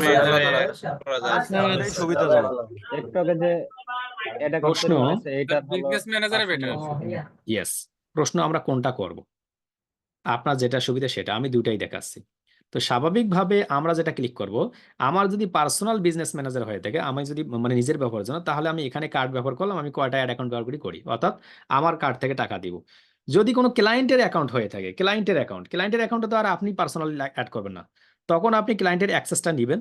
এটাই সুবিধাজনক। একটু আগে যে এটা প্রশ্ন, করতে এটা বিজনেস ম্যানেজারে বেটার। ইয়েস, প্রশ্ন আমরা কোনটা করব, আপনার যেটা সুবিধা সেটা, আমি দুটাই দেখাচ্ছি। তো স্বাভাবিকভাবে আমরা যেটা ক্লিক করব, আমার যদি পার্সোনাল বিজনেস ম্যানেজার হয়ে থাকে, আমি যদি মানে নিজের ব্যবহারের জন্য, তাহলে আমি এখানে কার্ড ব্যবহার করলাম, আমি কয়টা অ্যাড অ্যাকাউন্ট ব্যবহার করি, অর্থাৎ আমার কার্ড থেকে টাকা দিব। যদি কোনো ক্লায়েন্টের অ্যাকাউন্ট হয়ে থাকে, ক্লায়েন্টের অ্যাকাউন্টে তো আর আপনি পার্সোনালি অ্যাড করবেন না, তখন আপনি ক্লায়েন্টের অ্যাক্সেসটা নেবেন,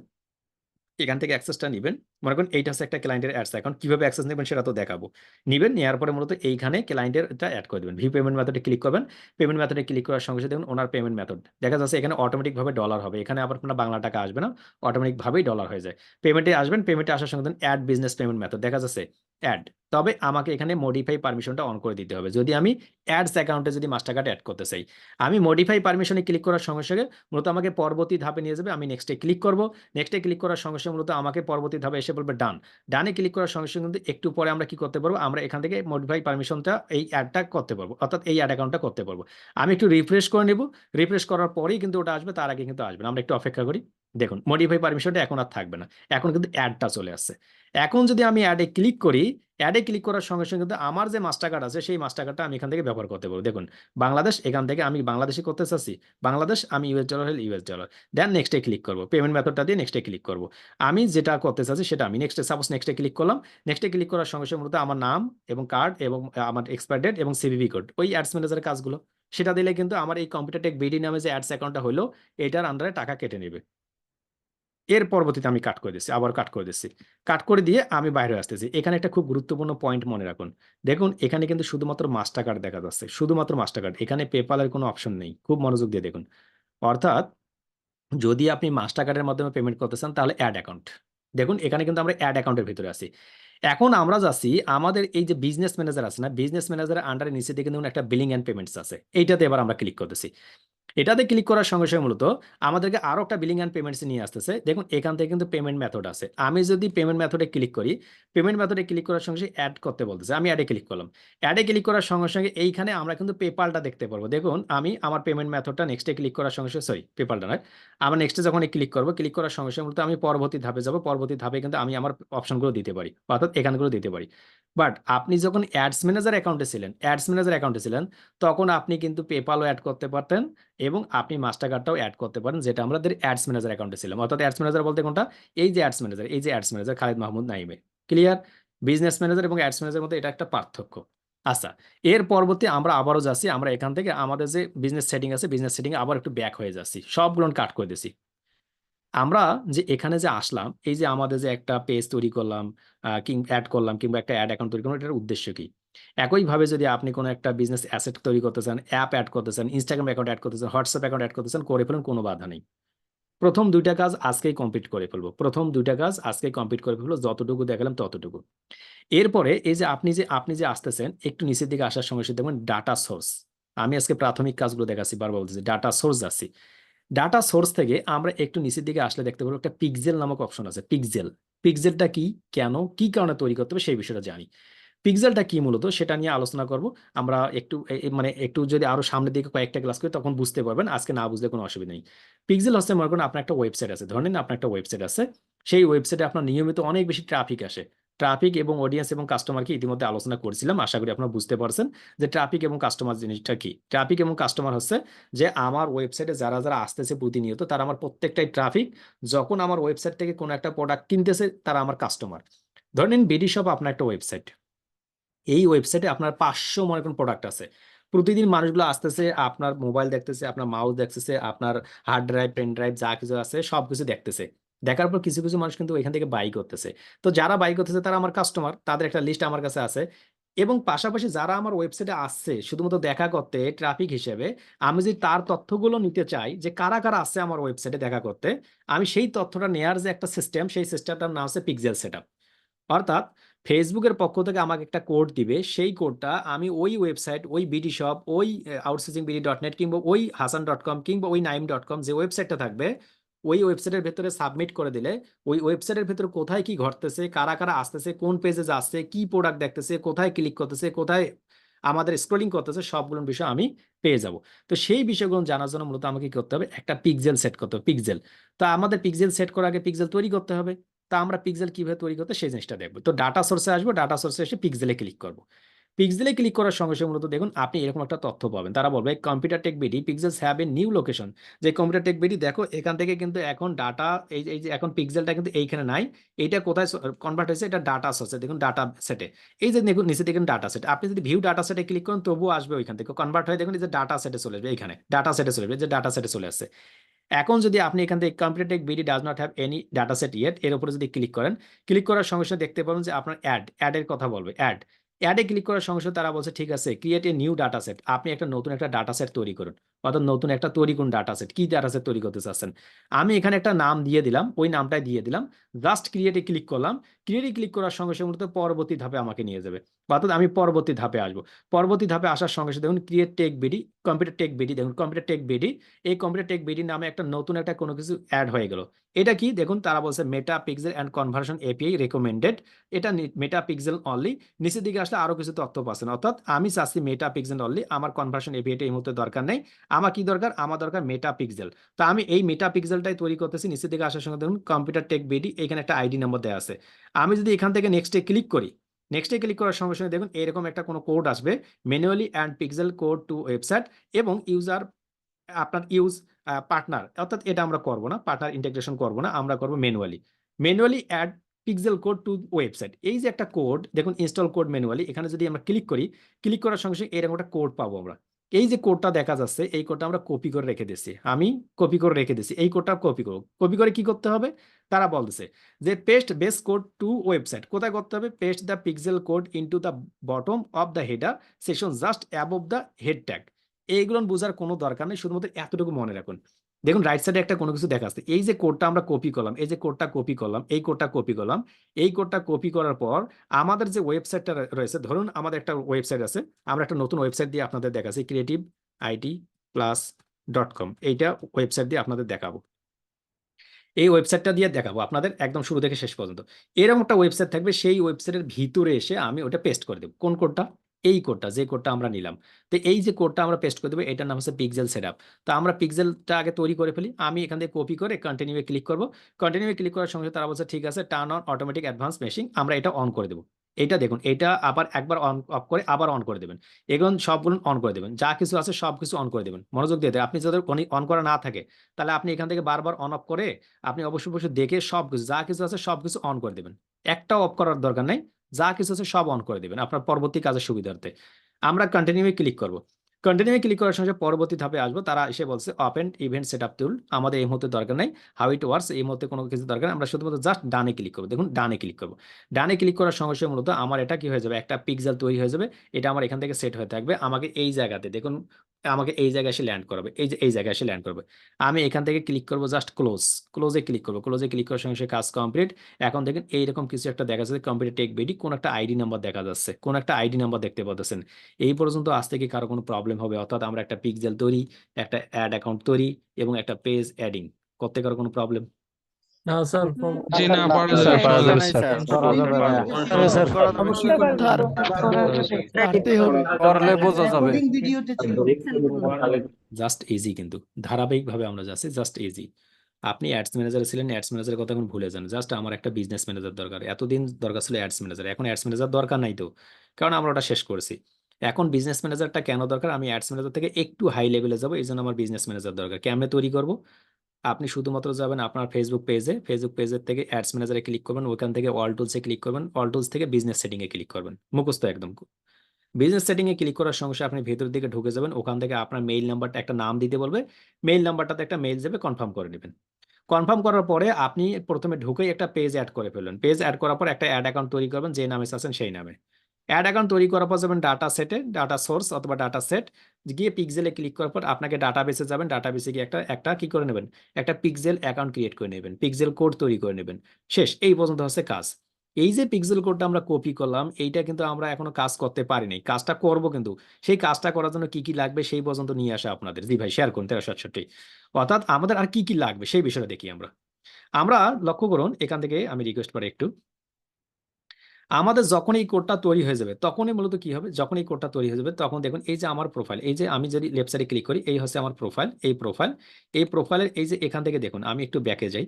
এখান থেকে অ্যাক্সেসটা নেবেন। মনে করেন এইটা হচ্ছে একটা ক্লায়েন্টের অ্যাডস অ্যাকাউন্ট, কিভাবে অ্যাক্সেস নেবেন সেটা তো দেখাবো। নেবেন, নেওয়ার পরে মূলত এইখানে ক্লায়েন্টের এটা অ্যাড করে দেবেন, ভিউ পেমেন্ট মেথডে ক্লিক করবেন। পেমেন্ট মেথডে ক্লিক করার সঙ্গে সঙ্গে দেখুন ওনার পেমেন্ট মেথড দেখা যাচ্ছে এখানে অটোমেটিকভাবে ডলার হবে, এখানে আবার কোনো বাংলা টাকা আসবে না, অটোমেটিকভাবেই ডলার হয়ে যায়। পেমেন্টে আসবেন, পেমেন্টে আসার সঙ্গে দেখুন অ্যাড বিজনেস পেমেন্ট মেথড দেখা যাচ্ছে অ্যাড। তবে আমাকে এখানে মডিফাই পারমিশনটা অন করে দিতে হবে যদি আমি অ্যাডস অ্যাকাউন্টে যদি মাস্টার কার্ড অ্যাড করতে চাই। আমি মডিফাই পারমিশনে ক্লিক করার সঙ্গে সঙ্গে মূলত আমাকে পরবর্তী ধাপে নিয়ে যাবে, আমি নেক্সটে ক্লিক করব। নেক্সটে ক্লিক করার সঙ্গে সঙ্গে মূলত আমাকে পরবর্তী ধাপে এসে বলবে ডান। ডানে ক্লিক করার সঙ্গে সঙ্গে কিন্তু একটু পরে আমরা কি করতে পারবো, আমরা এখান থেকে মডিফাই পারমিশনটা এই অ্যাডটা করতে পারবো, অর্থাৎ এই অ্যাড অ্যাকাউন্টটা করতে পারবো। আমি একটু রিফ্রেশ করে নেব, রিফ্রেশ করার পরেই কিন্তু ওটা আসবে, তার আগে কিন্তু আসবে না। আমরা একটু অপেক্ষা করি, দেখুন মডিফাই পারমিশনটা এখন আর থাকবে না, এখন কিন্তু অ্যাডটা চলে আসছে। এখন যদি আমি অ্যাডে ক্লিক করি, অ্যাডে ক্লিক করার সঙ্গে সঙ্গে কিন্তু আমার যে মাস্টার কার্ড আছে সেই মাস্টার কার্ডটা আমি এখান থেকে ব্যবহার করতে পারবো। দেখুন বাংলাদেশ, এখান থেকে আমি বাংলাদেশে করতে চাচ্ছি বাংলাদেশ, আমি ইউএস ডলার হলে ইউএস ডলার, দেন নেক্সটে ক্লিক করবো, পেমেন্ট মেথডটা দিয়ে নেক্সটে ক্লিক করবো। আমি যেটা করতে চাচ্ছি সেটা আমি নেক্সটে, সাপোজ নেক্সটে ক্লিক করলাম। নেক্সটে ক্লিক করার সঙ্গে সঙ্গে মূলত আমার নাম এবং কার্ড এবং আমার এক্সপায়ার ডেট এবং সিভিভি কোড, ওই অ্যাডস ম্যানেজারের কাজগুলো সেটা দিলে কিন্তু আমার এই কম্পিউটার টেক বিডি নামে যে অ্যাডস অ্যাকাউন্টটা হলো এটার আন্ডারে টাকা কেটে নেবে। এর পরবর্তীতে আমি কাট করে দিচ্ছি, আবার কাট করে দিচ্ছি, কাট করে দিয়ে আমি বাইরে আসতেছি। এখানে একটা খুব গুরুত্বপূর্ণ পয়েন্ট মনে রাখুন, দেখুন এখানে কিন্তু শুধুমাত্র মাস্টার কার্ড দেখা যাচ্ছে, শুধুমাত্র মাস্টার কার্ড, এখানে পেপালের কোনো অপশন নেই। খুব মনোযোগ দিয়ে দেখুন, অর্থাৎ যদি আপনি মাস্টার কার্ডের মাধ্যমে পেমেন্ট করতে চান তাহলে অ্যাড অ্যাকাউন্ট, দেখুন এখানে কিন্তু আমরা অ্যাড অ্যাকাউন্টের ভিতরে আছি। এখন আমরা যাচ্ছি আমাদের এই যে বিজনেস ম্যানেজার আছে না, বিজনেস ম্যানেজারের আন্ডারে নিচে দিকে দেখুন একটা বিলিং অ্যান্ড পেমেন্টস আছে, এইটাতে এবার আমরা ক্লিক করতেছি। এটাতে ক্লিক করার সঙ্গে সঙ্গে মূলত আমাদেরকে আরো একটা বিলিং অ্যান্ড পেমেন্টস নিয়ে আসতেছে। দেখুন এখান থেকে কিন্তু পেমেন্ট মেথড আছে, আমি যদি পেমেন্ট মেথডে ক্লিক করি, পেমেন্ট মেথডে ক্লিক করার সঙ্গে সঙ্গে অ্যাড করতে বলতেছে, আমি অ্যাডে ক্লিক করলাম। অ্যাডে ক্লিক করার সঙ্গে সঙ্গে এইখানে আমরা কিন্তু পেপালটা দেখতে পারবো। দেখুন আমি আমার পেমেন্ট মেথডটা নেক্সটে ক্লিক করার সঙ্গে সঙ্গে, সরি পেপালটা নয়, আমার নেক্সটে যখন ক্লিক করবো, ক্লিক করার সঙ্গে সঙ্গে মূলত আমি পরবর্তী ধাপে যাবো, পরবর্তী ধাপে কিন্তু আমি আমার অপশনগুলো দিতে পারি, অর্থাৎ এখানগুলো দিতে পারি। বাট আপনি যখন অ্যাডস ম্যানেজার অ্যাকাউন্টে ছিলেন তখন আপনি কিন্তু পেপালও অ্যাড করতে পারতেন এবং আপনি মাস্টার কার্ডটাও অ্যাড করতে পারেন, যেটা আমাদের অ্যাডস ম্যানেজার অ্যাকাউন্টে ছিলাম। অর্থাৎ অ্যাডস ম্যানেজার বলতে কোনটা, এই যে অ্যাডস ম্যানেজার খালিদ মাহমুদ নাইমে। ক্লিয়ার? বিজনেস ম্যানেজার এবং অ্যাডস ম্যানেজারের মধ্যে এটা একটা পার্থক্য। আচ্ছা, এর পরবর্তী আমরা আবারও যাচ্ছি, আমরা এখান থেকে আমাদের যে বিজনেস সেটিং আছে, বিজনেস সেটিং আবার একটু ব্যাক হয়ে যাচ্ছি, সবগুলো কাট করে দিছি। আমরা যে এখানে যে আসলাম, এই যে আমাদের যে একটা পেজ তৈরি করলাম, অ্যাড করলাম কিংবা একটা অ্যাড অ্যাকাউন্ট তৈরি করলাম, এটার উদ্দেশ্য কি? একইভাবে যদি আপনি কোনো একটা বিজনেস অ্যাসেট তৈরি করতে চান, অ্যাপ অ্যাড করতে চান, ইনস্টাগ্রাম অ্যাকাউন্ট অ্যাড করতে চান, হোয়াটসঅ্যাপ অ্যাকাউন্ট অ্যাড করতে চান, করে ফেলুন, কোনো বাধা নেই। প্রথম দুইটা কাজ আজকেই কমপ্লিট করে ফেলবো, প্রথম দুইটা কাজ আজকেই কমপ্লিট করে ফেলবো, যতটুকু দেখালাম ততটুকু। এরপরে এই যে আপনি যে আসতেছেন একটু নিচের দিকে আসার সঙ্গে সঙ্গে দেখবেন ডাটা সোর্স। আমি আজকে প্রাথমিক কাজগুলো দেখাচ্ছি, বারবার বলতেছি ডাটা সোর্স যাচ্ছি। ডাটা সোর্স থেকে আমরা একটু নিচের দিকে আসলে দেখতে পাবো একটা পিক্সেল নামক অপশন আছে। পিক্সেল, পিক্সেলটা কি, কেন, কি কারণে তৈরি করতে হবে সেই বিষয়টা জানি। পিক্সেলটা কি মূলত সেটা নিয়ে আলোচনা করব আমরা একটু মানে একটু যদি আরো সামনের দিকে কয়েকটা ক্লাস করি তখন বুঝতে পারবেন, আজকে না বুঝলে কোনো অসুবিধা নেই। পিক্সেল হচ্ছে মনে করেন আপনার একটা ওয়েবসাইট আছে, ধরেন আপনার একটা ওয়েবসাইট আছে, সেই ওয়েবসাইটে আপনার নিয়মিত অনেক বেশি ট্রাফিক আসে। ট্রাফিক এবং অডিয়েন্স এবং কাস্টমারকে ইতিমধ্যে আলোচনা করেছিলাম, আশা করি আপনারা বুঝতে পারছেন যে ট্রাফিক এবং কাস্টমার জিনিসটা কি। ট্রাফিক এবং কাস্টমার হচ্ছে যে আমার ওয়েবসাইটে যারা যারা আসতেছে প্রতিনিয়ত তারা আমার প্রত্যেকটাই ট্রাফিক, যখন আমার ওয়েবসাইট থেকে কোনো একটা প্রোডাক্ট কিনতেছে তারা আমার কাস্টমার। ধরেন নিন বিডি শপ আপনার একটা ওয়েবসাইট, এই ওয়েবসাইটে আপনার 500 মনে করেন প্রোডাক্ট আছে, প্রতিদিন মানুষগুলো আসতেছে, আপনার মোবাইল দেখতেছে, আপনার মাউস দেখতেছে, আপনার হার্ড ড্রাইভ পেন ড্রাইভ যা কিছু আছে সবকিছু দেখতেছে। দেখার পর কিছু কিছু মানুষ কিন্তু এখান থেকে বাই করতেছে। তো যারা বাই করতেছে তারা আমার কাস্টমার, তাদের একটা লিস্ট আমার কাছে আছে। এবং পাশাপাশি যারা আমার ওয়েবসাইটে আসছে শুধুমাত্র দেখা করতে ট্রাফিক হিসেবে, আমি যদি তার তথ্যগুলো নিতে চাই যে কারা কারা আসছে আমার ওয়েবসাইটে দেখা করতে, আমি সেই তথ্যটা নেয়ার যে একটা সিস্টেম, সেই সিস্টেমটার নাম হচ্ছে পিক্সেল সেটআপ। অর্থাৎ ফেসবুকের পক্ষ থেকে আমাকে একটা কোড দিবে, সেই কোডটা আমি ওই ওয়েবসাইট, ওই বিডি শপ, ওই আউটসোর্সিং বিডি ডট নেট কিংবা ওই hasan.com কিংবা ওই naim.com যে ওয়েবসাইটটা থাকবে, ওই ওয়েবসাইটের ভেতরে সাবমিট করে দিলে ওই ওয়েবসাইটের ভেতরে কোথায় কি ঘটতেছে, কারা কারা আসতেছে, কোন পেজে যাচ্ছে, কি প্রোডাক্ট দেখতেছে, কোথায় ক্লিক করতেছে, কোথায় আমাদের স্ক্রলিং করতেছে, সবগুলো বিষয় আমি পেয়ে যাব। তো সেই বিষয়গুলো জানার জন্য মূলত আমাকে কি করতে হবে, একটা পিক্সেল সেট করতে হবে, পিক্সেল। তো আমাদের পিক্সেল সেট করার আগে পিক্সেল তৈরি করতে হবে। তা আমরা পিক্সেল কিভাবে তৈরি করতে সেই জিনিসটা দেখবো। তো ডাটা সোর্সে আসবো, ডাটা সোর্সে এসে পিক্সেলে ক্লিক করবো। পিক্সেলে ক্লিক করার সঙ্গে সঙ্গে মূলত দেখুন আপনি এরকম একটা তথ্য পাবেন, তারা বলবে computer tech BD pixels have a new location. যে কম্পিউটার টেক বিডি দেখো এখান থেকে কিন্তু এখন ডাটা এই যে এখন পিক্সেলটা কিন্তু এইখানে নাই, এইটা কোথায় কনভার্ট হয়েছে, এটা ডাটা সোর্সে, দেখুন ডাটা সেটে। এই যে দেখুন নিচে দেখুন ডাটা সেট, আপনি যদি ভিউ ডাটা সেটে ক্লিক করেন তবুও আসবে ওইখান থেকে কনভার্ট হয়ে, দেখুন এই যে ডাটা সেটে চলে আসবে, এইখানে ডাটা সেটে চলে আসবে, যে ডাটা সেটে চলে আসছে। এখন যদি আপনি এখান থেকে computer tech BD does not have any data set yet এর উপরে যদি ক্লিক করেন, ক্লিক করার সঙ্গে সঙ্গে দেখতে পাবেন যে আপনার অ্যাডের কথা বলবে, অ্যাডে ক্লিক করার সঙ্গে সঙ্গে তারা বলছে ঠিক আছে create a new data set, আপনি একটা নতুন একটা ডাটা সেট তৈরি করুন। অর্থাৎ নতুন একটা তৈরি করুন ডাটা সেট, কি ডাটা সেট তৈরি করতে চাচ্ছেন। আমি এখানে একটা নাম দিয়ে দিলাম, ওই নামটাই দিয়ে দিলাম, জাস্ট ক্রিয়েটে ক্লিক করলাম। ক্রিয়েটে ক্লিক করার সঙ্গে সঙ্গে মূলত পরবর্তী ধাপে আমাকে নিয়ে যাবে, অর্থাৎ আমি পরবর্তী ধাপে আসবো। পরবর্তী ধাপে আসার সঙ্গে সঙ্গে দেখুন create tech BD, computer tech BD, দেখুন কম্পিউটার টেক বিডি, এই কম্পিউটার টেক বিডি নামে একটা নতুন একটা কোনো কিছু অ্যাড হয়ে গেল। এটা কি দেখুন তারা বলছে Meta pixel and conversion API recommended, এটা মেটা পিক্সেল অনলি। নিচের দিকে আসলে আরো কিছু তথ্য পাচ্ছেন, অর্থাৎ আমি চাচ্ছি মেটা পিক্সেল অনলি, আমার কনভার্সন এপিআইটা এই মুহূর্তে দরকার নেই, আমার কি দরকার, আমার দরকার মেটা পিক্সেল। তো আমি এই মেটা পিক্সেলটাই তৈরি করতেছি। নিচের দিকে আসার সঙ্গে দেখুন কম্পিউটার টেক বিডি, এখানে একটা আইডি নম্বর দেওয়া আছে। আমি যদি এখান থেকে নেক্সটে ক্লিক করি, নেক্সটে ক্লিক করার সঙ্গে সঙ্গে দেখুন এরকম একটা কোনো কোড আসবে, manually and pixel code to website এবং ইউজার আপনার ইউজ পার্টনার, অর্থাৎ এটা আমরা করব না, পার্টনার ইন্টিগ্রেশন করব না, আমরা করব manually add pixel code to website. এই যে একটা কোড দেখুন ইনস্টল কোড ম্যানুয়ালি, এখানে যদি আমরা ক্লিক করি, ক্লিক করার সঙ্গে সঙ্গে এরকম একটা কোড পাবো আমরা। এই যে কোডটা দেখা যাচ্ছে এই কোডটা আমরা কপি করে রেখে দিচ্ছি, আমি কপি করে রেখে দিচ্ছি, এই কোডটা কপি করব। কপি করে কি করতে হবে, তারা বলতেছে যে paste base code to website, কোথায় করতে হবে, paste the pixel code into the bottom of the header section just above the head tag. এইগুলো বোঝার কোনো দরকার নেই, শুধুমাত্র এতটুকু মনে রাখুন। দেখুন রাইট সাইডে একটা কোনো কিছু দেখা যাচ্ছে, এই যে কোডটা আমরা কপি করলাম, এই যে কোডটা কপি করলাম, এই কোডটা কপি করলাম, এই কোডটা কপি করার পর আমাদের যে ওয়েবসাইটটা রয়েছে, ধরুন আমাদের একটা ওয়েবসাইট আছে, আমরা একটা নতুন ওয়েবসাইট দিয়ে আপনাদের দেখাচ্ছি creativeitplus.com, এইটা ওয়েবসাইট দিয়ে আপনাদের দেখাবো। এই ওয়েবসাইটটা দিয়ে দেখাবো আপনাদের একদম শুরু থেকে শেষ পর্যন্ত। এরকম একটা ওয়েবসাইট থাকবে, সেই ওয়েবসাইটের ভিতরে এসে আমি ওটা পেস্ট করে দেবো। কোন কোডটা, এই কোডটা, যে কোডটা আমরা নিলাম। তো এই যে কোডটা আমরা পেস্ট করে দেবো, এটার নাম হচ্ছে পিক্সেল সেটআপ। তো আমরা পিক্সেলটা আগে তৈরি করে ফেলি, আমি এখান থেকে কপি করে কন্টিনিউয়ে ক্লিক করব। কন্টিনিউয়ে ক্লিক করার সঙ্গে তারা বলছে ঠিক আছে টার্ন অন অটোমেটিক অ্যাডভান্স মেশিং, আমরা এটা অন করে দেবো। এটা দেখুন এটা আবার একবার অন অফ করে আবার অন করে দেবেন, এগুলো সবগুলো অন করে দেবেন, যা কিছু আছে সব কিছু অন করে দেবেন, মনোযোগ দিয়ে দেবেন। আপনি যদি অন করা না থাকে তাহলে আপনি এখান থেকে বারবার অন অফ করে আপনি অবশ্যই অবশ্যই দেখে সব কিছু যা কিছু আছে সব কিছু অন করে দেবেন, একটাও অফ করার দরকার নাই, যা কিছু আছে সব অন করে দেবেন আপনার পরবর্তী কাজের সুবিধার্থে। আমরা কন্টিনিউ ক্লিক করব। কন্টিনিউ ক্লিক করার সঙ্গে পরবর্তী ধাপে আসবো, তারা এসে বলছে ওপেন ইভেন্ট সেটআপ টুল, আমাদের এই মুহূর্তে দরকার নাই, হাউ ইট ওয়ার্কস এই মুহূর্তে কোনো কিছু দরকার নেই, আমরা শুধুমাত্র জাস্ট ডানে ক্লিক করবো। দেখুন ডানে ক্লিক করবো, ডানে ক্লিক করার সঙ্গে সঙ্গে মূলত আমার এটা কি হয়ে যাবে, একটা পিক্সেল তৈরি হয়ে যাবে, এটা আমার এখান থেকে সেট হয়ে থাকবে, আমাকে এই জায়গাতে দেখুন, আমাকে এই জায়গায় এসে ল্যান্ড করবে, এই যে এই জায়গায় এসে ল্যান্ড করবে। আমি এখান থেকে ক্লিক করবো জাস্ট ক্লোজে ক্লিক করবো, ক্লোজে ক্লিক করার সঙ্গে সঙ্গে কাজ কমপ্লিট। এখন দেখেন এইরকম কিছু একটা দেখা যাচ্ছে, কম্পিউটার টেক বিডি, কোন একটা আইডি নাম্বার দেখা যাচ্ছে, কোন একটা আইডি নাম্বার দেখতে পাচ্ছেন। এই পর্যন্ত আজ থেকে কারো কোনো প্রবলেম হবে, অর্থাৎ আমরা একটা পিক্সেল তৈরি, একটা অ্যাড অ্যাকাউন্ট তৈরি এবং একটা পেজ অ্যাডিং করতে কারো কোনো প্রবলেম? জি না, স্যার, পারা স্যার, যাবে পারা যাবে, স্যার। স্যার। করা যাবে না। তবে স্যার অবশ্যই করতে তার হবে। পারতেই হবে। করলে বোঝা যাবে। জাস্ট ইজি, কিন্তু ধারাবাহিকভাবে আমরা যাচ্ছি, জাস্ট ইজি। আপনি অ্যাডস ম্যানেজারে ছিলেন, অ্যাডস ম্যানেজারের কথা এখন ভুলে যান, জাস্ট আমার একটা বিজনেস ম্যানেজার দরকার। এতদিন দরকার ছিল অ্যাডস ম্যানেজার, এখন অ্যাডস ম্যানেজার দরকার নাই তো, কারণ আমরা ওটা শেষ করেছি। এখন বিজনেস ম্যানেজারটা কেন দরকার, আমি অ্যাডস ম্যানেজার থেকে একটু হাই লেভেলে যাবো, এই জন্য আমার বিজনেস ম্যানেজার দরকার। কেমনে তৈরি করব, আপনি শুধুমাত্র যাবেন আপনার ফেসবুক পেজের থেকে অ্যাডস ম্যানেজারে ক্লিক করবেন, ওইখান থেকে অল টুলসে ক্লিক করবেন, অল টুলস থেকে বিজনেস সেটিং এ ক্লিক করবেন, মুখস্থ একদম। বিজনেস সেটিং এ ক্লিক করার সঙ্গে সঙ্গে আপনি ভেতর দিকে ঢুকে যাবেন, ওখান থেকে আপনার মেইল নাম্বারটা একটা নাম দিতে বলবে, মেইল নাম্বারটাতে একটা মেইল যাবে, কনফার্ম করে নেবেন। কনফার্ম করার পরে আপনি প্রথমে ঢুকেই একটা পেজ অ্যাড করে ফেলবেন, পেজ অ্যাড করার পর একটা অ্যাড অ্যাকাউন্ট তৈরি করবেন, যে নামে আছেন সেই নামে। অ্যাড অ্যাকাউন্ট তৈরি করার পর যাবেন ডাটা সেটে, ডাটা সোর্স অথবা ডাটা সেট, গিয়ে পিক্সেলে ক্লিক করার পর আপনাকে ডাটাবেসে যাবেন, ডাটাবেসে গিয়ে একটা একটা কি করে নেবেন, একটা পিক্সেল অ্যাকাউন্ট ক্রিয়েট করে নেবেন, পিক্সেল কোড তৈরি করে নেবেন। শেষ, এই পর্যন্ত হচ্ছে কাজ। এই যে পিক্সেল কোডটা আমরা কপি করলাম, এইটা কিন্তু আমরা এখনো কাজ করতে পারিনি, কাজটা করব কিন্তু। সেই কাজটা করার জন্য কি কি লাগবে সেই পর্যন্ত নিয়ে আসা আপনাদের। জি ভাই, শেয়ার করুন 1368। অর্থাৎ আমাদের আর কি কি লাগবে সেই বিষয়টা দেখি আমরা। আমরা লক্ষ্য করুন, এখান থেকে আমি রিকোয়েস্ট করি একটু, আমাদের যখন এই কোডটা তৈরি হয়ে যাবে তখনই মূলত কি হবে, যখন এই কোডটা তৈরি হয়ে যাবে তখন দেখুন এই যে আমার প্রোফাইল, এই যে আমি যদি লেফট সাইডে ক্লিক করি, এই হচ্ছে আমার প্রোফাইল, এই প্রোফাইলের এই যে এখান থেকে দেখুন, আমি একটু ব্যাকে যাই,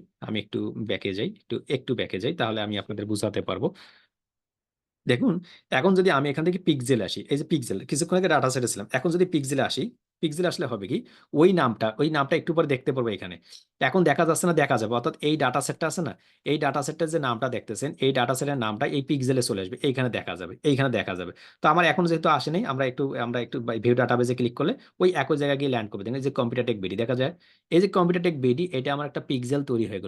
একটু ব্যাকে যাই, তাহলে আমি আপনাদের বুঝাতে পারবো। দেখুন, এখন যদি আমি এখান থেকে পিক্সেল আসি, এই যে পিক্সেল কিছুক্ষণ আগে ডাটা সেটে ছিলাম, এখন যদি পিক্সেলে আসি, পিক্সেল আসলে হবে কি, ওই নামটা একটু পরে দেখতে পারবো এখানে। এখন দেখা যাচ্ছে না, দেখা যাবে, অর্থাৎ এই ডাটা সেটটা আছে না, এই ডাটা সেটটার যে নামটা দেখতেছেন, এই ডাটা সেটের নামটা এই পিক্সেলে চলে আসবে, এইখানে দেখা যাবে, এইখানে দেখা যাবে। তো আমার এখন যেহেতু আসে নাই, আমরা একটু ভিউ ডাটাবেজে ক্লিক করলে ওই একই জায়গায় গিয়ে ল্যান্ড করবে। দেখেন এই যে কম্পিউটার টেক বিডি দেখা যায়, এই যে কম্পিউটার টেক বিডি, এটা আমার একটা পিক্সেল তৈরি হয়ে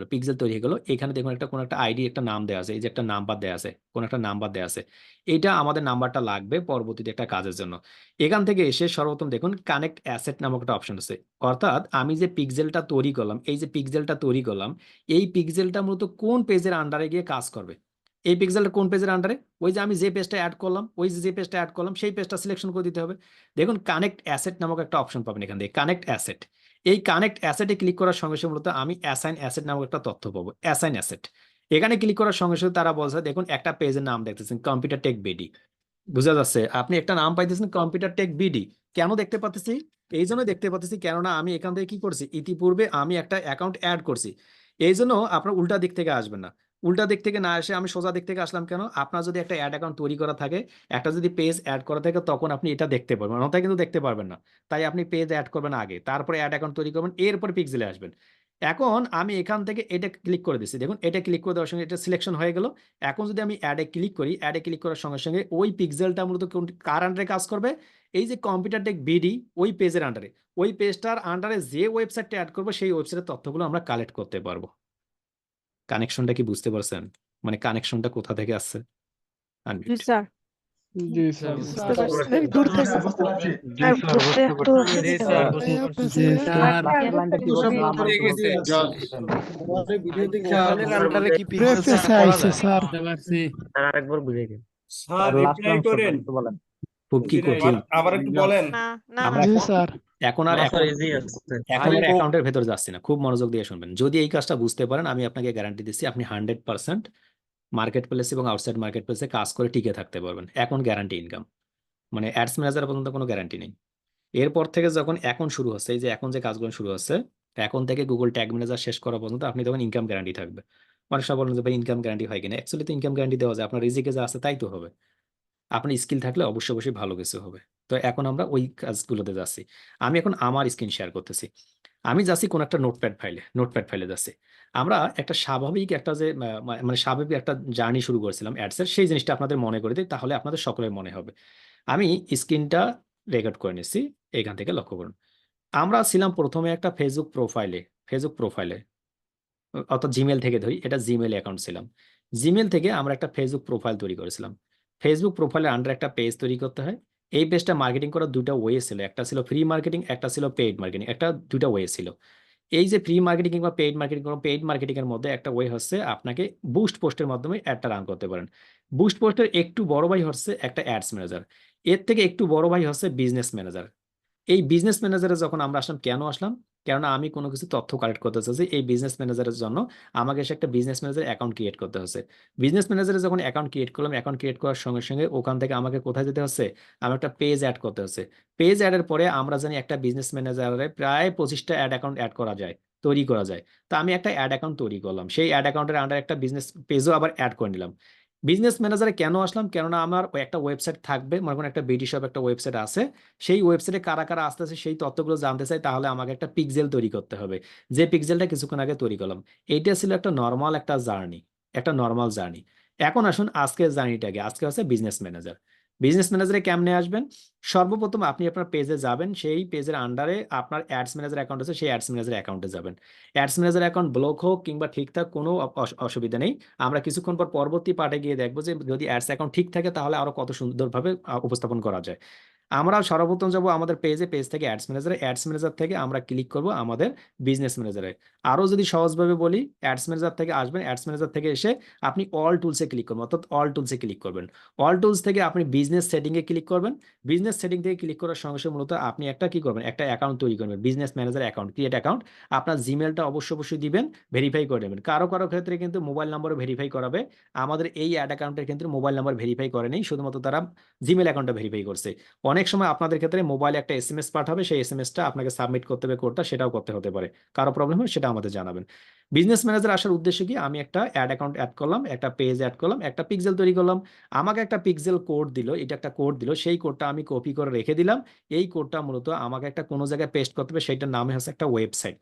গেলো, এখানে দেখুন একটা কোন একটা আইডি, একটা নাম দেওয়া আছে, এই যে একটা নাম্বার দেওয়া আছে, কোন একটা নাম্বার দেওয়া আছে, এটা আমাদের নাম্বারটা লাগবে পরবর্তীতে একটা কাজের জন্য। এখান থেকে এসে সর্বপ্রথম দেখুন কানেক্ট অ্যাসেট নামক একটা অপশন আছে, অর্থাৎ আমি যে পিক্সেলটা তৈরি করলাম, এই যে পিক্সেলটা তৈরি করলাম, এই পিক্সেলটা মূলত কোন পেজের আন্ডারে গিয়ে কাজ করবে। এই পিক্সেলটা কোন পেজের আন্ডারে, ওই যে আমি যে পেজটা অ্যাড করলাম, সেই পেজটা সিলেকশন করে দিতে হবে। দেখুন কানেক্ট অ্যাসেট নামক একটা অপশন পাবেন এখান থেকে, কানেক্ট অ্যাসেট। এই কানেক্ট অ্যাসেটে ক্লিক করার সঙ্গে সঙ্গে মূলত আমি অ্যাসাইন অ্যাসেট নামক একটা তথ্য পাবো, অ্যাসাইন অ্যাসেট। এখানে ক্লিক করার সঙ্গে সঙ্গে তারা বলছে, দেখুন একটা পেজের নাম দেখতেছেন কম্পিউটার টেক বিডি, বুঝা যাচ্ছে, আপনি একটা নাম পাইতেছেন কম্পিউটার টেক বিডি। কেন দেখতে পাচ্ছি, এই জন্য দেখতে পাচ্ছি, কেননা আমি এখান থেকে কি করছি, ইতিপূর্বে আমি একটা অ্যাকাউন্ট অ্যাড করছি। এই জন্য আপনার উল্টা দিক থেকে আসবেন না, উল্টা দিক থেকে না এসে আমি সোজা দিক থেকে আসলাম। কেন, আপনার যদি একটা অ্যাড অ্যাকাউন্ট তৈরি করা থাকে, একটা যদি পেজ অ্যাড করা থাকে, তখন আপনি এটা দেখতে পারবেন, অন্যথায় কিন্তু দেখতে পারবেন না। তাই আপনি পেজ অ্যাড করবেন আগে, তারপরে অ্যাড অ্যাকাউন্ট তৈরি করবেন, এরপরে পিক্সেলে আসবেন। এখন আমি এখান থেকে এটা ক্লিক করে দিচ্ছি, দেখুন এটা ক্লিক করে দেওয়ার সঙ্গে এটা সিলেকশন হয়ে গেল। এখন যদি আমি অ্যাডে ক্লিক করি, অ্যাডে ক্লিক করার সঙ্গে সঙ্গে ওই পিক্সেলটা মূলত কার আন্ডারে কাজ করবে, এই যে কম্পিউটার টেক বিডি, ওই পেজের আন্ডারে, ওই পেজটার আন্ডারে যে ওয়েবসাইটটা অ্যাড করবো, সেই ওয়েবসাইটের তথ্যগুলো আমরা কালেক্ট করতে পারবো। কানেকশনটা কি বুঝতে পারছেন, মানে কানেকশনটা কোথা থেকে আসছে? জি স্যার, জি স্যার, বুঝতে পারছি। এই দূর থেকে আর বুঝতে একটু জি স্যার, জি স্যার। লাইনটা কি বলছেন? আন্ডারে কি প্রেফেসে আইছে স্যার। আরেকবার বুঝে গেল। স্যার লাস্ট রিপ্লাই করেন। একটু বলেন। খুব কি কঠিন। আবার একটু বলেন। না না আমরা জি স্যার। এখন আর অ্যাকাউন্টের ভেতর যাচ্ছি না, খুব মনোযোগ দিয়ে শুনবেন। যদি এই কাজটা বুঝতে পারেন, আমি আপনাকে গ্যারান্টি দিচ্ছি আপনি 100% মার্কেট প্লেস এবং আউটসাইড মার্কেট প্লেসে কাজ করে টিকে থাকতে পারবেন। এখন গ্যারান্টি ইনকাম, মানে অ্যাডস ম্যানেজার পর্যন্ত কোনো গ্যারান্টি নেই। এরপর থেকে যখন এখন শুরু হচ্ছে, এই যে এখন যে কাজগুলো শুরু হচ্ছে, এখন থেকে গুগল ট্যাগ ম্যানেজার শেষ করা পর্যন্ত আপনি তখন ইনকাম গ্যারান্টি থাকবে। মানুষ বলেন যে ভাই ইনকাম গ্যারান্টি হয় কিনা, অ্যাকচুয়ালি তো ইনকাম গ্যারান্টি দেওয়া যায়, আপনার রিজিকে যা আছে তাই তো হবে। আপনার স্কিল থাকলে অবশ্যই অবশ্যই ভালো কিছু হবে। তো এখন আমরা ওই কাজগুলোতে যাচ্ছি। আমি এখন আমার স্ক্রিন শেয়ার করতেছি, আমি যাচ্ছি কোন একটা নোটপ্যাড ফাইলে যাচ্ছি। আমরা একটা স্বাভাবিক একটা যে মানে স্বাভাবিক একটা জার্নি শুরু করেছিলাম অ্যাডসের, সেই জিনিসটা আপনাদের মনে করে দিই, তাহলে আপনাদের সকলের মনে হবে। আমি স্ক্রিনটা রেকর্ড করে নিচ্ছি, এখান থেকে লক্ষ্য করুন। আমরা ছিলাম প্রথমে একটা ফেসবুক প্রোফাইলে অর্থাৎ জিমেল থেকে ধরি, এটা জিমেল অ্যাকাউন্ট ছিলাম। জিমেল থেকে আমরা একটা ফেসবুক প্রোফাইল তৈরি করেছিলাম। ফেসবুক প্রোফাইলের আন্ডার একটা পেজ তৈরি করতে হয়। এই পেজটা মার্কেটিং করার দুটো ওয়ে ছিল, একটা ছিল ফ্রি মার্কেটিং, একটা ছিল পেইড মার্কেটিং, একটা দুটো ওয়ে ছিল। এই যে ফ্রি মার্কেটিং কিংবা পেইড মার্কেটিং এর মধ্যে একটা ওয়ে হচ্ছে আপনাকে বুস্ট পোস্টের মাধ্যমে অ্যাডটা রান করতে পারেন। বুস্ট পোস্টের একটু বড় ভাই হচ্ছে একটা অ্যাডস ম্যানেজার, এর থেকে একটু বড় ভাই হচ্ছে বিজনেস ম্যানেজার। এই বিজনেস ম্যানেজারে যখন আমরা আসলাম, কেন আসলাম? কেননা আমি কোনো কিছু তথ্য কালেক্ট করতে চাচ্ছি, এই বিজনেস ম্যানেজারের জন্য আমাকে এসে একটা বিজনেস ম্যানেজার অ্যাকাউন্ট ক্রিয়েট করতে হচ্ছে। বিজনেস ম্যানেজারে যখন অ্যাকাউন্ট ক্রিয়েট করলাম, অ্যাকাউন্ট ক্রিয়েট করার সঙ্গে সঙ্গে ওখান থেকে আমাকে কোথায় যেতে হচ্ছে, আমার একটা পেজ অ্যাড করতে হচ্ছে। পেজ অ্যাডের পরে আমরা জানি একটা বিজনেস ম্যানেজারে প্রায় 25টা অ্যাড অ্যাকাউন্ট অ্যাড করা যায়, তৈরি করা যায়। তো আমি একটা অ্যাড অ্যাকাউন্ট তৈরি করলাম, সেই অ্যাড অ্যাকাউন্টের আন্ডার একটা বিজনেস পেজও আবার অ্যাড করে নিলাম। বিজনেস ম্যানেজারে কেন আসলাম? কেননা আমার ওই একটা ওয়েবসাইট থাকবে, মনে করেন একটা বিডি শপ একটা ওয়েবসাইট আছে, সেই ওয়েবসাইটে কারা কারা আসতেছে সেই তথ্যগুলো জানতে চাই, তাহলে আমাকে একটা পিক্সেল তৈরি করতে হবে, যে পিক্সেলটা কিছুক্ষণ আগে তৈরি করলাম। এইটা ছিল একটা নর্মাল জার্নি। এখন আসুন আজকের জার্নিটাকে, আজকে হচ্ছে বিজনেস ম্যানেজার। বিজনেস ম্যানেজারে কেমনে আসবেন? সর্বপ্রথম আপনি আপনার পেজে যাবেন, সেই পেজের আন্ডারে আপনার অ্যাডস ম্যানেজার অ্যাকাউন্ট আছে, সেই অ্যাডস ম্যানেজার অ্যাকাউন্টে যাবেন। অ্যাডস ম্যানেজার অ্যাকাউন্ট ব্লক হোক কিংবা ঠিক থাক, কোনো অসুবিধা নেই। আমরা কিছুক্ষণ পর পরবর্তী পার্টে গিয়ে দেখবো যে যদি অ্যাডস অ্যাকাউন্ট ঠিক থাকে তাহলে আরো কত সুন্দরভাবে উপস্থাপন করা যায়। আমরা সর্বপ্রথম যাব আমাদের পেজ থেকে অ্যাডস ম্যানেজার থেকে আমরা ক্লিক করব আমাদের বিজনেস ম্যানেজারে। আরো যদি সহজভাবে বলি, অ্যাডস ম্যানেজার থেকে আসবেন, অ্যাডস ম্যানেজার থেকে এসে আপনি অল টুলসে ক্লিক করবেন, অর্থাৎ অল টুলসে ক্লিক করবেন। অল টুলস থেকে আপনি বিজনেস সেটিং এ ক্লিক করবেন। বিজনেস সেটিং থেকে ক্লিক করার সঙ্গে সঙ্গে মূলত আপনি একটা কি করবেন, একটা অ্যাকাউন্ট তৈরি করবেন, business manager account, create account. আপনার জিমেলটা অবশ্যই দিবেন, ভেরিফাই করে নেবেন। কারো কারো ক্ষেত্রে কিন্তু মোবাইল নাম্বারও ভেরিফাই করাবে। আমাদের এই অ্যাড অ্যাকাউন্টের ক্ষেত্রে মোবাইল নাম্বার ভেরিফাই করে নেই, শুধুমাত্র তারা জিমেল অ্যাকাউন্টটা ভেরিফাই করছে। অনেক সময় আপনাদের ক্ষেত্রে মোবাইলে একটা এসএমএস পাঠাবে, সেই এসএমএসটা আপনাকে সাবমিট করতে হবে, কোডটা সেটাও করতে হতে পারে। কারো প্রবলেম হয় সেটা আমাদের জানাবেন। বিজনেস ম্যানেজার আসার উদ্দেশ্য কি? আমি একটা অ্যাড অ্যাকাউন্ট অ্যাড করলাম, একটা পেজ অ্যাড করলাম, একটা পিক্সেল তৈরি করলাম। আমাকে একটা পিক্সেল কোড দিল, এটা একটা কোড দিল, সেই কোডটা আমি কপি করে রেখে দিলাম। এই কোডটা মূলত আমাকে একটা কোনো জায়গায় পেস্ট করতে হবে, সেইটার নামে হচ্ছে একটা ওয়েবসাইট।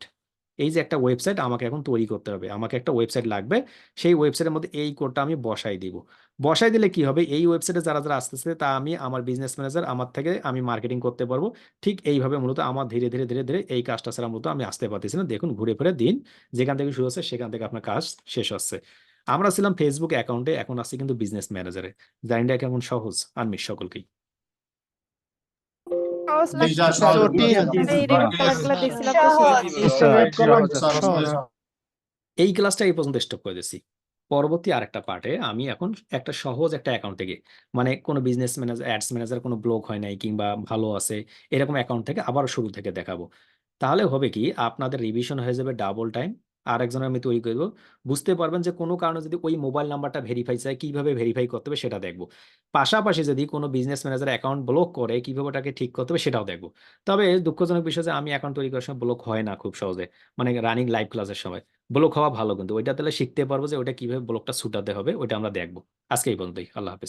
এই যে একটা ওয়েবসাইট আমাকে এখন তৈরি করতে হবে, আমাকে একটা ওয়েবসাইট লাগবে। সেই ওয়েবসাইটের মধ্যে এই কোডটা আমি বসাই দিব। বসাই দিলে কি হবে, এই ওয়েবসাইটে যারা যারা আসতেছে তা আমি আমার বিজনেস ম্যানেজার আমার থেকে আমি মার্কেটিং করতে পারবো। ঠিক এইভাবে মূলত আমার ধীরে ধীরে ধীরে ধীরে এই কাজটা ছাড়া মূলত আমি আসতে পারতেছি না। দেখুন ঘুরে ফিরে দিন যেখান থেকে শুরু হচ্ছে সেখান থেকে আপনার কাজ শেষ হচ্ছে। আমরা ছিলাম ফেসবুক অ্যাকাউন্টে, এখন আসছি কিন্তু বিজনেস ম্যানেজারে। জার্নিটা কেমন সহজ আর মিস সকলকেই। এই ক্লাসটা এই পর্যন্ত স্টপ করে দিচ্ছি। পরবর্তী আরেকটা পার্টে আমি এখন একটা সহজ একটা অ্যাকাউন্ট থেকে, মানে কোনো বিজনেস ম্যানেজার অ্যাডস ম্যানেজার কোনো ব্লক হয় নাই কিংবা ভালো আছে এরকম অ্যাকাউন্ট থেকে আবার শুরু থেকে দেখাবো। তাহলে হবে কি, আপনাদের রিভিশন হয়ে যাবে ডাবল টাইম। আর একজনের আমি তৈরি করবো, বুঝতে পারবেন যে কোনো কারণে যদি ওই মোবাইল নাম্বারটা ভেরিফাই চাই, কিভাবে ভেরিফাই করতে হবে সেটা দেখবো। পাশাপাশি যদি কোনো বিজনেস ম্যানেজার অ্যাকাউন্ট ব্লক করে কিভাবে ওটাকে ঠিক করতে হবে সেটাও দেখবো। তবে দুঃখজনক বিষয় যে আমি অ্যাকাউন্ট তৈরি করার সময় ব্লক হয় না খুব সহজে, মানে রানিং লাইভ ক্লাসের সময়। ব্লক হওয়া ভালো, কিন্তু ওইটা তাহলে শিখতে পারবো যে ওইটা কিভাবে ব্লকটা ছুটাতে হবে, ওইটা আমরা দেখবো। আজকে এই পর্যন্তই, আল্লাহ হাফেজ।